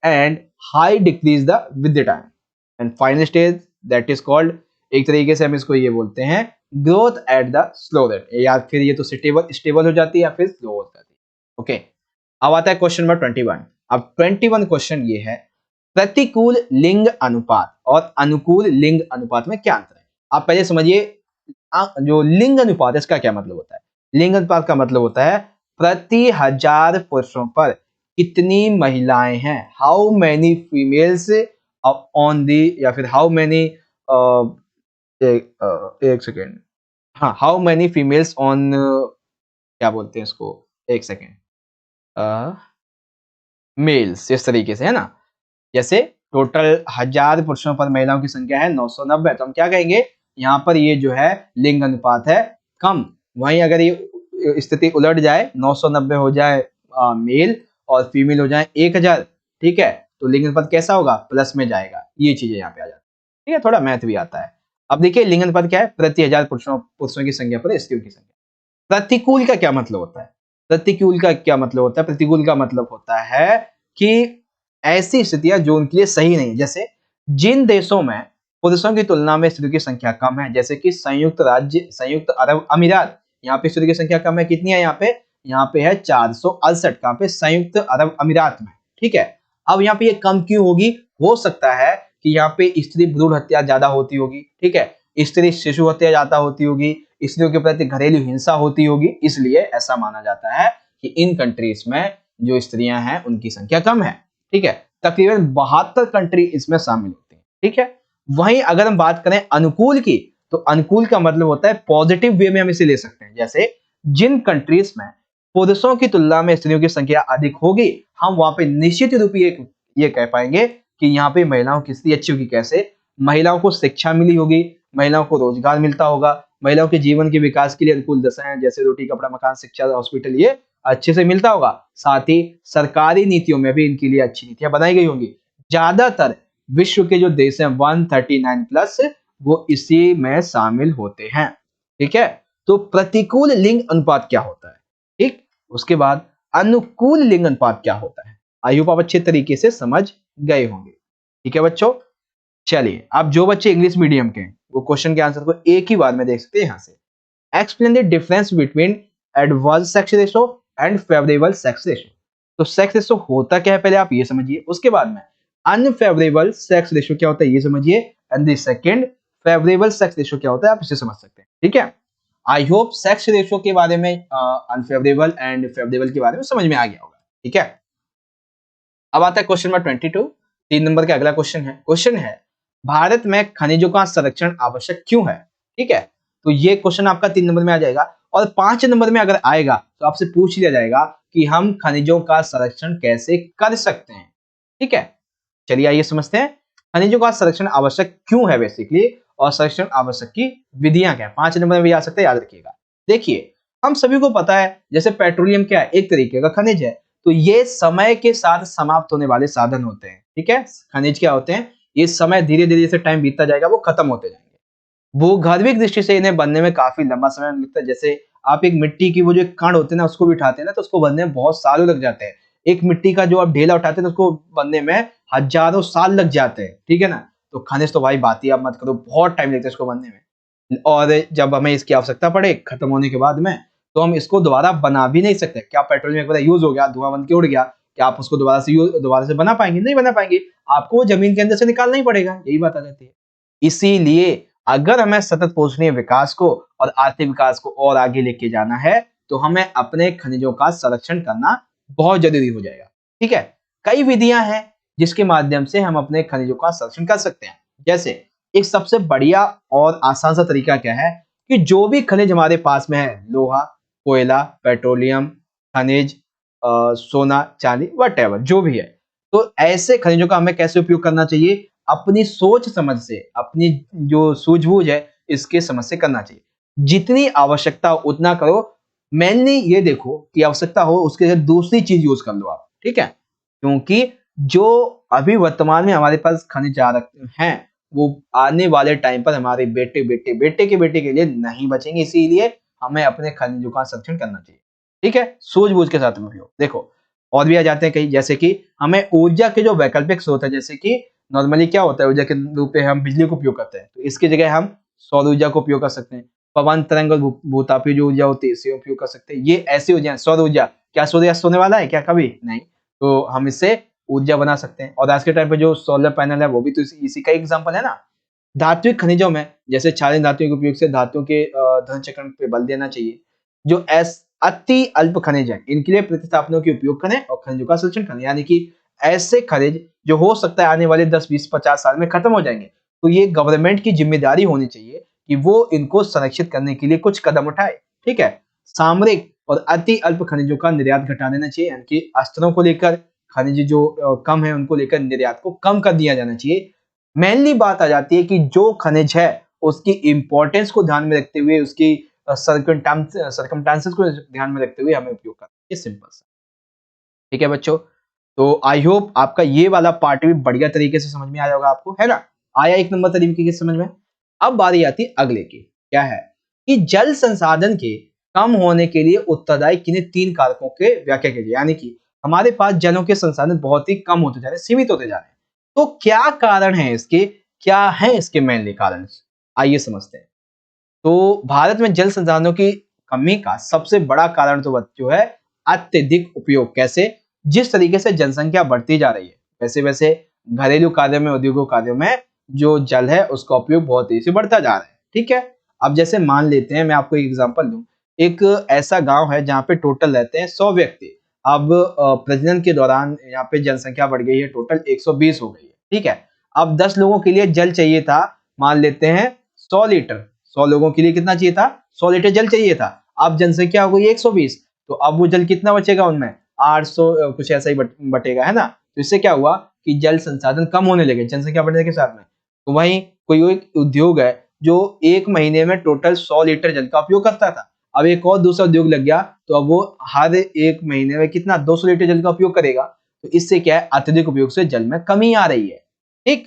S1: and high decrease the with the time, and final stage that is called, एक तरीके से हम इसको ये बोलते हैं growth at the slow rate, या फिर ये तो स्टेबल हो जाती है या फिर स्लो हो जाती है। ओके, अब आता है क्वेश्चन नंबर 21। अब 21 क्वेश्चन ये है, प्रतिकूल लिंग अनुपात और अनुकूल लिंग अनुपात में क्या अंतर है। आप पहले समझिए जो लिंग अनुपात है इसका क्या मतलब होता है। लिंग अनुपात का मतलब होता है प्रति 1000 पुरुषों पर कितनी महिलाएं हैं, how many females on the, या फिर हाउ मैनी एक सेकेंड, हाँ, हाउ मैनी फीमेल्स ऑन, क्या बोलते हैं इसको, एक सेकेंड, मेल्स, इस तरीके से है ना। जैसे टोटल 1000 पुरुषों पर महिलाओं की संख्या है 990, तो हम क्या कहेंगे यहाँ पर ये जो है लिंग अनुपात है कम। वहीं अगर ये स्थिति उलट जाए, 990 हो जाए मेल और फीमेल हो जाए 1000, ठीक है, तो लिंग अनुपात कैसा होगा, प्लस में जाएगा। ये चीजें यहाँ पे आ जाती है। ठीक है, थोड़ा मैथ भी आता है। अब देखिए लिंग अनुपात क्या है, प्रति 1000 पुरुषों की संख्या पर स्त्रियों की संख्या। प्रतिकूल का क्या मतलब होता है? प्रतिकूल का क्या मतलब होता है? प्रतिकूल का मतलब होता है कि ऐसी स्थितियां जो उनके लिए सही नहीं, जैसे जिन देशों में पुरुषों की तुलना में स्त्रियों की संख्या कम है, जैसे कि संयुक्त अरब अमीरात, यहाँ पे स्त्रियों की संख्या कम है, कितनी है यहाँ पे है 468, कहाँ पे, संयुक्त अरब अमीरात में। ठीक है, अब यहाँ पे ये कम क्यों होगी? हो सकता है कि यहाँ पे स्त्री भ्रूण हत्या ज्यादा होती होगी, ठीक है, स्त्री शिशु हत्या ज्यादा होती होगी, स्त्रियों के प्रति घरेलू हिंसा होती होगी, इसलिए ऐसा माना जाता है कि इन कंट्रीज में जो स्त्रियां हैं उनकी संख्या कम है। ठीक है, तकरीबन 72 कंट्री इसमें शामिल होती है। ठीक है, वहीं अगर हम बात करें अनुकूल की, तो अनुकूल का मतलब होता है पॉजिटिव वे में हम इसे ले सकते हैं। जैसे जिन कंट्रीज में पुरुषों की तुलना में स्त्रियों की संख्या अधिक होगी, हम वहां पे निश्चित रूप ये कह पाएंगे कि यहाँ पे महिलाओं की स्थिति अच्छी होगी। कैसे? महिलाओं को शिक्षा मिली होगी, महिलाओं को रोजगार मिलता होगा, महिलाओं के जीवन के विकास के लिए अनुकूल दशाएं जैसे रोटी कपड़ा मकान शिक्षा हॉस्पिटल ये अच्छे से मिलता होगा। साथ ही सरकारी नीतियों में भी इनके लिए अच्छी नीतियां बनाई गई होंगी। ज्यादातर विश्व के जो देश हैं 139 प्लस वो इसी में शामिल होते हैं। ठीक है, तो प्रतिकूल लिंग अनुपात क्या होता है? ठीक, उसके बाद अनुकूल लिंग अनुपात क्या होता है? आई होप आप अच्छे तरीके से समझ गए होंगे। ठीक है बच्चों, चलिए अब जो बच्चे इंग्लिश मीडियम के हैं वो क्वेश्चन के आंसर को एक ही बार में देख सकते हैं यहां से। Explain the difference between adverse sex ratio and favourable sex ratio. तो सेक्स रेशो होता क्या है पहले आप ये समझिए, उसके बाद में अनफेवरेबल सेक्स रेशो क्या होता है ये समझिए, and the second favourable sex ratio क्या होता है आप इसे समझ सकते हैं। ठीक है, आई होप सेक्स रेशो के बारे में अनफेवरेबल एंड फेवरेबल के बारे में समझ में आ गया होगा। ठीक है, अब आता है क्वेश्चन नंबर 22, 3 नंबर का अगला क्वेश्चन है भारत में खनिजों का संरक्षण आवश्यक क्यों है? ठीक है, तो ये क्वेश्चन आपका 3 नंबर में आ जाएगा और 5 नंबर में अगर आएगा तो आपसे पूछ लिया जाएगा कि हम खनिजों का संरक्षण कैसे कर सकते हैं। ठीक है, चलिए आइए समझते हैं खनिजों का संरक्षण आवश्यक क्यों है बेसिकली, और संरक्षण आवश्यक की विधियां क्या है। 5 नंबर में भी आ सकते हैं, याद रखिएगा। देखिए हम सभी को पता है जैसे पेट्रोलियम क्या है, एक तरीके का खनिज है, तो ये समय के साथ समाप्त होने वाले साधन होते हैं। ठीक है, खनिज क्या होते हैं, ये समय धीरे धीरे जैसे टाइम बीतता जाएगा वो खत्म होते जाएंगे। भूगर्भिक दृष्टि से इन्हें बनने में काफी लंबा समय लगता है। जैसे आप एक मिट्टी की वो जो कण होते हैं ना उसको भी उठाते हैं ना, तो उसको बनने में बहुत सालों लग जाते हैं। एक मिट्टी का जो आप ढेला उठाते हैं तो उसको बनने में हजारों साल लग जाते हैं। ठीक है ना, तो खनिज तो भाई बात ही आप मत करो, बहुत टाइम लगता है इसको बनने में। और जब हमें इसकी आवश्यकता पड़े खत्म होने के बाद में, तो हम इसको दोबारा बना भी नहीं सकते। क्या पेट्रोलियम एक बार यूज हो गया, धुआं बन के उड़ गया, क्या आप उसको दोबारा से बना पाएंगे? नहीं बना पाएंगे, आपको वो जमीन के अंदर से निकालना ही पड़ेगा। यही बात आ जाती है। इसीलिए अगर हमें सतत पोषणीय विकास को और आर्थिक विकास को और आगे लेके जाना है तो हमें अपने खनिजों का संरक्षण करना बहुत जरूरी हो जाएगा। ठीक है, कई विधियां हैं जिसके माध्यम से हम अपने खनिजों का संरक्षण कर सकते हैं। जैसे एक सबसे बढ़िया और आसान सा तरीका क्या है कि जो भी खनिज हमारे पास में है, लोहा, कोयला, पेट्रोलियम, खनिज, सोना, चांदी, वट जो भी है, तो ऐसे खनिजों का हमें कैसे उपयोग करना चाहिए? अपनी सोच समझ से, अपनी जो सूझबूझ है इसके समझ से करना चाहिए। जितनी आवश्यकता हो उतना करो। मेनली ये देखो कि आवश्यकता हो उसके लिए दूसरी चीज यूज कर लो आप। ठीक है, क्योंकि जो अभी वर्तमान में हमारे पास खनिज आ रखे हैं वो आने वाले टाइम पर हमारे बेटे बेटे बेटे के बेटे के लिए नहीं बचेंगे। इसीलिए हमें अपने खनिजों का संरक्षण करना चाहिए। ठीक है, सूझबूझ के साथ में उपयोग। देखो और भी आ जाते हैं कई, जैसे कि हमें ऊर्जा के जो वैकल्पिक स्रोत है, जैसे कि नॉर्मली क्या होता है ऊर्जा के रूप में हम बिजली को उपयोग करते हैं, तो इसकी जगह हम सौर ऊर्जा को उपयोग कर सकते हैं। पवन तरंग और भूतापीय जो ऊर्जा होती है इसे उपयोग कर सकते हैं। ये ऐसी ऊर्जा, सौर ऊर्जा, क्या सूर्य अस्त होने वाला है क्या? कभी नहीं, तो हम इससे ऊर्जा बना सकते हैं। और आज के टाइम पे जो सोलर पैनल है वो भी तो इसी का एग्जाम्पल है ना। धात्विक खनिजों में जैसे क्षारीय धातुओं के उपयोग से धातुओं के धन चक्रण पे बल देना चाहिए। जो अति अल्प खनिज है इनके लिए प्रतिस्थापनों के उपयोग करें और खनिजों का संरक्षण करें। यानी कि ऐसे खनिज जो हो सकता है आने वाले 10, 20, 50 साल में खत्म हो जाएंगे, तो ये गवर्नमेंट की जिम्मेदारी होनी चाहिए कि वो इनको संरक्षित करने के लिए कुछ कदम उठाए। ठीक है, सामरिक और अति अल्प खनिजों का निर्यात घटा देना चाहिए। यानी कि अस्त्रों को लेकर खनिज जो कम है उनको लेकर निर्यात को कम कर दिया जाना चाहिए। मेनली बात आ जाती है कि जो खनिज है उसकी इंपॉर्टेंस को ध्यान में रखते हुए, उसकी सर्कमस्टांसेस को ध्यान में रखते हुए हमें उपयोग करना है। सिंपल सा। ठीक है बच्चों, तो आई होप आपका ये वाला पार्ट भी बढ़िया तरीके से समझ में आया होगा आपको, है ना? आया 1 नंबर तरीके से समझ में। अब बारी आती है अगले की, क्या है कि जल संसाधन के कम होने के लिए उत्तरदायी किन्हीं 3 कारकों के व्याख्या कीजिए। यानी कि हमारे पास जलों के संसाधन बहुत ही कम होते जा रहे हैं, सीमित होते जा रहे हैं। तो क्या कारण है इसके, क्या है इसके मेनली कारण? आइए समझते हैं। तो भारत में जल संसाधनों की कमी का सबसे बड़ा कारण तो जो है अत्यधिक उपयोग। कैसे? जिस तरीके से जनसंख्या बढ़ती जा रही है वैसे वैसे घरेलू कार्यों में, औद्योगिक कार्यों में जो जल है उसका उपयोग बहुत तेजी से बढ़ता जा रहा है। ठीक है, अब जैसे मान लेते हैं, मैं आपको एक एग्जांपल दूं। एक ऐसा गांव है जहाँ पे टोटल रहते हैं 100 व्यक्ति। अब प्रजनन के दौरान यहाँ पे जनसंख्या बढ़ गई है, टोटल 120 हो गई है। ठीक है, अब 10 लोगों के लिए जल चाहिए था, मान लेते हैं 100 लीटर। 100 लोगों के लिए कितना चाहिए था? 100 लीटर जल चाहिए था। अब जनसंख्या हो गई 120, तो अब वो जल कितना बचेगा उनमें? 800 कुछ ऐसा ही बटेगा, है ना? तो इससे क्या हुआ कि जल संसाधन कम होने लगे जनसंख्या बढ़ने के साथ में, तो वहीं कोई एक उद्योग है जो 1 महीने में टोटल 100 लीटर जल का उपयोग करता था, अब एक और दूसरा उद्योग लग गया तो अब वो हर 1 महीने में कितना 200 लीटर जल का उपयोग करेगा। तो इससे क्या है, अत्यधिक उपयोग से जल में कमी आ रही है। ठीक,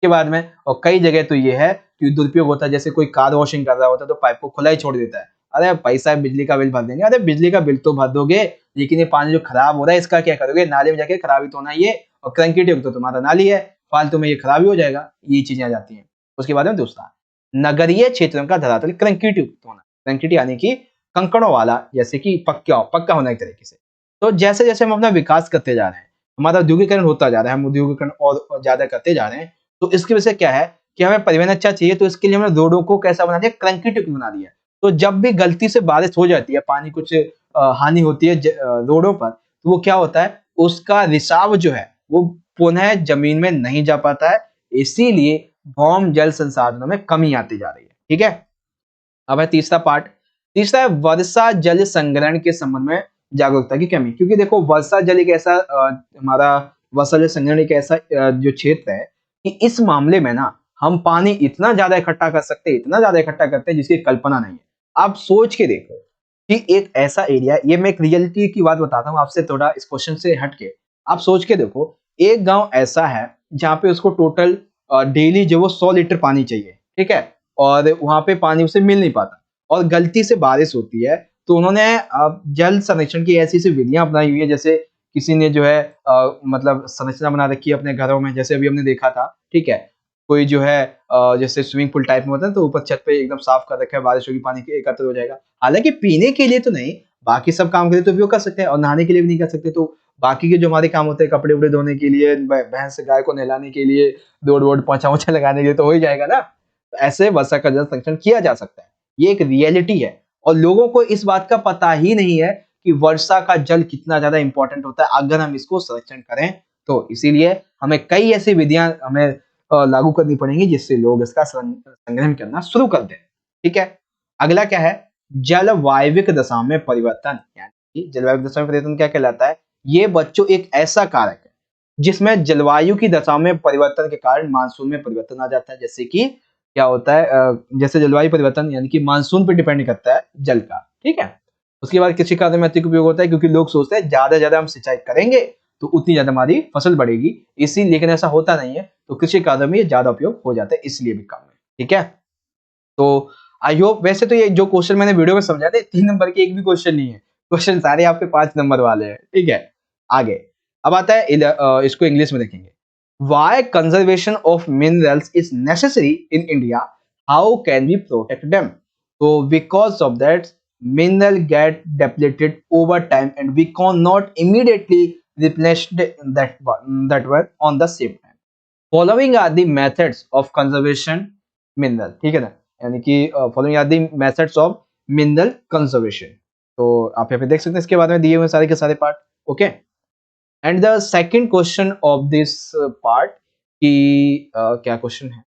S1: के बाद में और कई जगह तो ये है कि दुरुपयोग होता है, जैसे कोई कार वॉशिंग कर रहा होता है तो पाइप को खुला ही छोड़ देता है, अरे पैसा बिजली का बिल भर देंगे, अरे बिजली का बिल तो भर दोगे लेकिन ये पानी जो खराब हो रहा है इसका क्या करोगे, नाले में जाके खराब ही तो होना ये, और क्रंकी ट्यूब तो तुम्हारा नाली है, फालतू में ये खराब ही हो जाएगा, ये चीजें आ जाती हैं। उसके बाद में दूसरा, नगरीय क्षेत्रों का धरातल क्रंकी ट्यूब होना, क्रंकी यानी कि कंकड़ों वाला, जैसे कि पक्का होना एक तरीके से। तो जैसे जैसे हम अपना विकास करते जा रहे हैं, हमारा औद्योगिकरण होता जा रहा है, हम औद्योगिकरण और ज्यादा करते जा रहे हैं, तो इसकी वजह से क्या है कि हमें परिवहन अच्छा चाहिए, तो इसके लिए हमने रोडों को कैसा बना दिया, क्रंकी ट्यूब बना दिया। तो जब भी गलती से बारिश हो जाती है, पानी कुछ हानि होती है रोडों पर, तो वो क्या होता है, उसका रिसाव जो है वो पुनः जमीन में नहीं जा पाता है, इसीलिए भौम जल संसाधनों में कमी आती जा रही है। ठीक है, अब है तीसरा पार्ट, तीसरा है वर्षा जल संग्रहण के संबंध में जागरूकता की कमी। क्योंकि देखो वर्षा जल एक ऐसा हमारा वर्षा जल संग्रहण एक ऐसा जो क्षेत्र है कि इस मामले में ना हम पानी इतना ज्यादा इकट्ठा कर सकते हैं, इतना ज्यादा इकट्ठा करते हैं जिसकी कल्पना नहीं है। आप सोच के देखो कि एक ऐसा एरिया, ये मैं एक रियलिटी की बात बताता हूँ आपसे थोड़ा इस क्वेश्चन से हटके, आप सोच के देखो एक गांव ऐसा है जहाँ पे उसको टोटल डेली जो वो 100 लीटर पानी चाहिए, ठीक है, और वहां पे पानी उसे मिल नहीं पाता, और गलती से बारिश होती है, तो उन्होंने जल संरक्षण की ऐसी ऐसी विधियां अपनाई हुई है, जैसे किसी ने जो है मतलब संरचना बना रखी है अपने घरों में, जैसे अभी हमने देखा था, ठीक है, कोई जो है जैसे स्विमिंग पूल टाइप में होता है तो ऊपर छत पे एकदम साफ कर रखा है, बारिश होगी पानी के एकत्र हो जाएगा। हालांकि पीने के लिए तो नहीं, बाकी सब काम के लिए तो उपयोग कर सकते हैं, और नहाने के लिए भी नहीं कर सकते, तो बाकी के जो हमारे काम होते हैं, कपड़े उपड़े धोने के लिए, भैंस गाय को नहलाने के लिए, रोड वोड पोछा वोछा लगाने के लिए तो हो ही जाएगा ना। तो ऐसे वर्षा का जल संरक्षण किया जा सकता है, ये एक रियलिटी है, और लोगों को इस बात का पता ही नहीं है कि वर्षा का जल कितना ज्यादा इंपॉर्टेंट होता है अगर हम इसको संरक्षण करें। तो इसीलिए हमें कई ऐसी विधियां हमें लागू करनी पड़ेंगी जिससे लोग इसका संग्रहण करना शुरू कर दें। ठीक है, अगला क्या है, जलवायविक दशा में परिवर्तन, यानी जलवायु दशा में परिवर्तन क्या कहलाता है, ये बच्चों एक ऐसा कारक है जिसमें जलवायु की दशा में परिवर्तन के कारण मानसून में परिवर्तन आ जाता है। जैसे कि क्या होता है, जैसे जलवायु परिवर्तन यानी कि मानसून पर डिपेंड करता है जल का, ठीक है। उसके बाद कृषि कार्य में अत्यधिक उपयोग होता है, क्योंकि लोग सोचते हैं ज्यादा ज्यादा हम सिंचाई करेंगे तो उतनी ज्यादा हमारी फसल बढ़ेगी, इसी लेकिन ऐसा होता नहीं है, तो कृषि कार्य में ये ज्यादा उपयोग हो जाता है, इसलिए भी काम है। ठीक है, तो आई होप, वैसे तो ये जो क्वेश्चन मैंने वीडियो में समझा थे 3 नंबर के एक भी क्वेश्चन नहीं है, क्वेश्चन सारे आपके 5 नंबर वाले हैं। ठीक है, आगे अब आता है इसको इंग्लिश में देखेंगे, why conservation of minerals is necessary in India, how can we protect them. तो because of that mineral get depleted over time and we cannot immediately replenish that one on the same time. Following are the methods of conservation mineral, ठीक है ना, यानी कि following are the methods of mineral conservation। तो आप यहाँ पे देख सकते हैं इसके बारे में दिए हुए सारे के सारे part. Okay, and the second question of this part कि क्या क्वेश्चन है,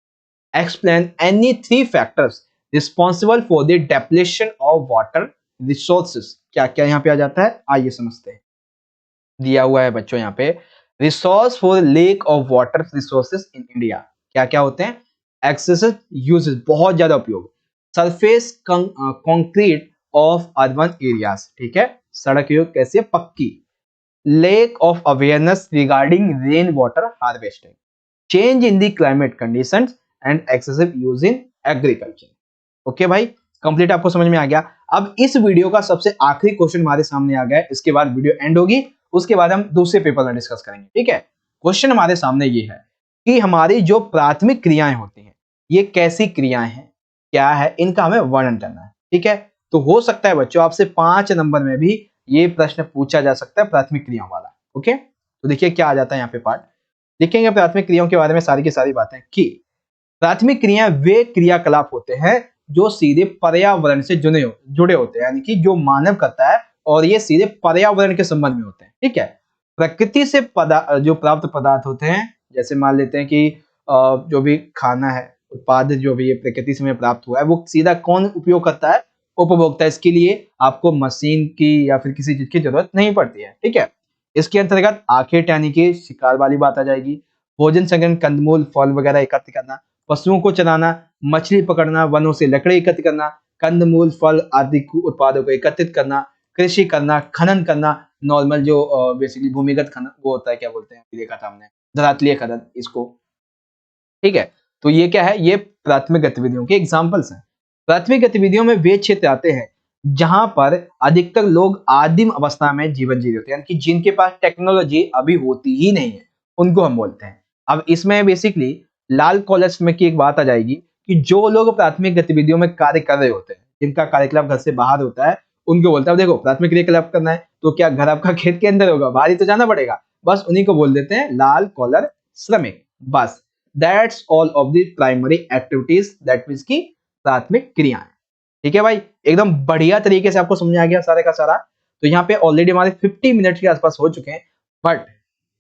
S1: explain any 3 factors responsible for the depletion of water resources। क्या क्या यहाँ पे आ जाता है, आइए समझते हैं। दिया हुआ है बच्चों यहाँ पे, resource for lake of water resources in India, क्या क्या होते हैं, एक्सेसिव यूजेस, बहुत ज्यादा उपयोग, surface concrete of urban areas, ठीक है, सड़क योग कैसी है, पक्की, lake of awareness regarding rain water harvesting, change in the climate conditions and excessive use in agriculture. Okay भाई, कंप्लीट आपको समझ में आ गया। अब इस वीडियो का सबसे आखिरी क्वेश्चन हमारे सामने आ गया है, इसके बाद वीडियो एंड होगी, उसके बाद हम दूसरे पेपर में डिस्कस करेंगे। ठीक है, क्वेश्चन हमारे सामने ये है कि हमारी जो प्राथमिक क्रियाएं होती हैं ये कैसी क्रियाएं हैं, क्या है, इनका हमें वर्णन करना है। ठीक है, तो हो सकता है बच्चों आपसे 5 नंबर में भी ये प्रश्न पूछा जा सकता है प्राथमिक क्रियाओं वाला। ओके, तो देखिए क्या आ जाता है यहाँ पे पार्ट, लिखेंगे प्राथमिक क्रियाओं के बारे में सारी की सारी बातें कि प्राथमिक क्रिया वे क्रियाकलाप होते हैं जो सीधे पर्यावरण से जुड़े होते हैं, यानी कि जो मानव करता है और ये सीधे पर्यावरण के संबंध में होते हैं। ठीक है, प्रकृति से जो प्राप्त पदार्थ होते हैं, जैसे मान लेते हैं कि जो भी खाना है, उत्पाद जो भी प्रकृति से प्राप्त हुआ है, वो सीधा कौन उपयोग करता है, उपभोक्ता। इसके लिए आपको मशीन की या फिर किसी चीज की जरूरत नहीं पड़ती है। ठीक है, इसके अंतर्गत आखेट यानी कि शिकार वाली बात आ जाएगी। भोजन संग्रहण, कंदमूल, फल वगैरह एकत्र करना, पशुओं को चराना, मछली पकड़ना, वनों से लकड़ी एकत्र करना, कंदमूल, फल आदि उत्पादों को एकत्रित करना, कृषि करना, खनन करना, नॉर्मल जो बेसिकली भूमिगत खनन वो होता है, क्या बोलते हैं, देखा था हमने, धरातलीय खनन इसको, ठीक है। तो ये क्या है, ये प्राथमिक गतिविधियों के एग्जाम्पल्स हैं। प्राथमिक गतिविधियों में वे क्षेत्र आते हैं जहां पर अधिकतर लोग आदिम अवस्था में जीवन जी रहे होते हैं, यानी कि जिनके पास टेक्नोलॉजी अभी होती ही नहीं है, उनको हम बोलते हैं। अब इसमें बेसिकली लाल कॉलर्स में की एक बात आ जाएगी कि जो लोग प्राथमिक गतिविधियों में कार्य कर रहे होते हैं, जिनका कार्यकलाप घर से बाहर होता है, उनको बोलता है। देखो, प्राथमिक क्रियाकलाप करना है तो क्या घर आपका खेत के अंदर होगा, बाहर ही तो जाना पड़ेगा, बस उन्हीं को बोल देते हैं लाल कॉलर श्रमिक। बस that's all of the primary activities, that means की प्राथमिक क्रियाएं। ठीक है भाई, एकदम बढ़िया तरीके से आपको समझ आ गया सारे का सारा। तो यहाँ पे ऑलरेडी हमारे 50 मिनट के आसपास हो चुके हैं, बट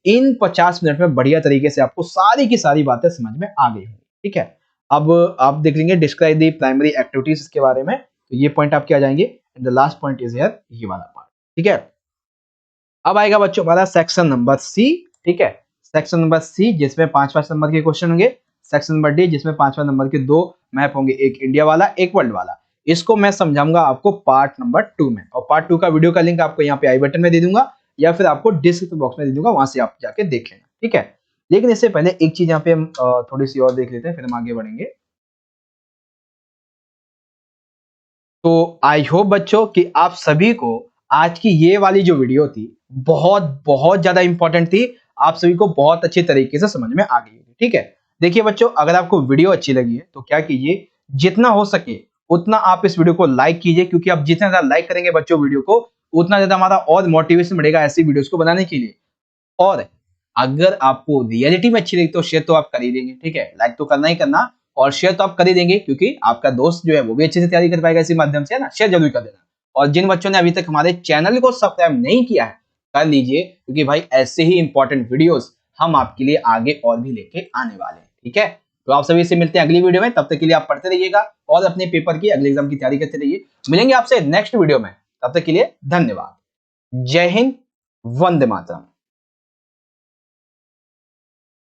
S1: इन 50 मिनट में बढ़िया तरीके से आपको सारी की सारी बातें समझ में आ गई होंगी। ठीक है, अब आप देख लेंगे डिस्क्राइब द प्राइमरी एक्टिविटीज के बारे में, तो ये पॉइंट आपके आ जाएंगे। And the last point is here, ये वाला पार्ट। ठीक है, अब आएगा बच्चों हमारा सेक्शन नंबर सी। ठीक है, सेक्शन नंबर सी जिसमें 5 नंबर के क्वेश्चन होंगे। सेक्शन नंबर डी जिसमें 5 नंबर के 2 मैप होंगे, एक इंडिया वाला एक वर्ल्ड वाला। इसको मैं समझाऊंगा आपको पार्ट नंबर 2 में, और पार्ट 2 का वीडियो का लिंक आपको यहाँ पे आई बटन में दे दूंगा या फिर आपको डिस्क्रिप्शन बॉक्स में दे दूंगा, वहां से आप जाके देख लेना। ठीक है, लेकिन इससे पहले एक चीज यहाँ पे हम थोड़ी सी और देख लेते हैं, फिर हम आगे बढ़ेंगे। तो आई होप बच्चों कि आप सभी को आज की ये वाली जो वीडियो थी बहुत बहुत ज्यादा इंपॉर्टेंट थी, आप सभी को बहुत अच्छे तरीके से समझ में आ गई होगी। ठीक है, देखिए बच्चों, अगर आपको वीडियो अच्छी लगी है तो क्या कीजिए, जितना हो सके उतना आप इस वीडियो को लाइक कीजिए, क्योंकि आप जितना ज्यादा लाइक करेंगे बच्चों वीडियो को, उतना ज्यादा हमारा और मोटिवेशन बढ़ेगा ऐसी वीडियोस को बनाने के लिए। और अगर आपको रियलिटी में अच्छी लगी तो शेयर तो आप कर ही देंगे। ठीक है, लाइक तो करना ही करना, और शेयर तो आप कर ही देंगे, क्योंकि आपका दोस्त जो है वो भी अच्छे से तैयारी कर पाएगा इसी माध्यम से, है ना। शेयर जरूर कर देना। और जिन बच्चों ने अभी तक हमारे चैनल को सब्सक्राइब नहीं किया है, कर लीजिए, क्योंकि भाई ऐसे ही इंपॉर्टेंट वीडियोस हम आपके लिए आगे और भी लेके आने वाले हैं। ठीक है, तो आप सभी से मिलते हैं अगली वीडियो में, तब तक के लिए आप पढ़ते रहिएगा और अपने पेपर की अगले एग्जाम की तैयारी करते रहिए। मिलेंगे आपसे नेक्स्ट वीडियो में, तब तक के लिए धन्यवाद। जय हिंद, वंदे मातरम।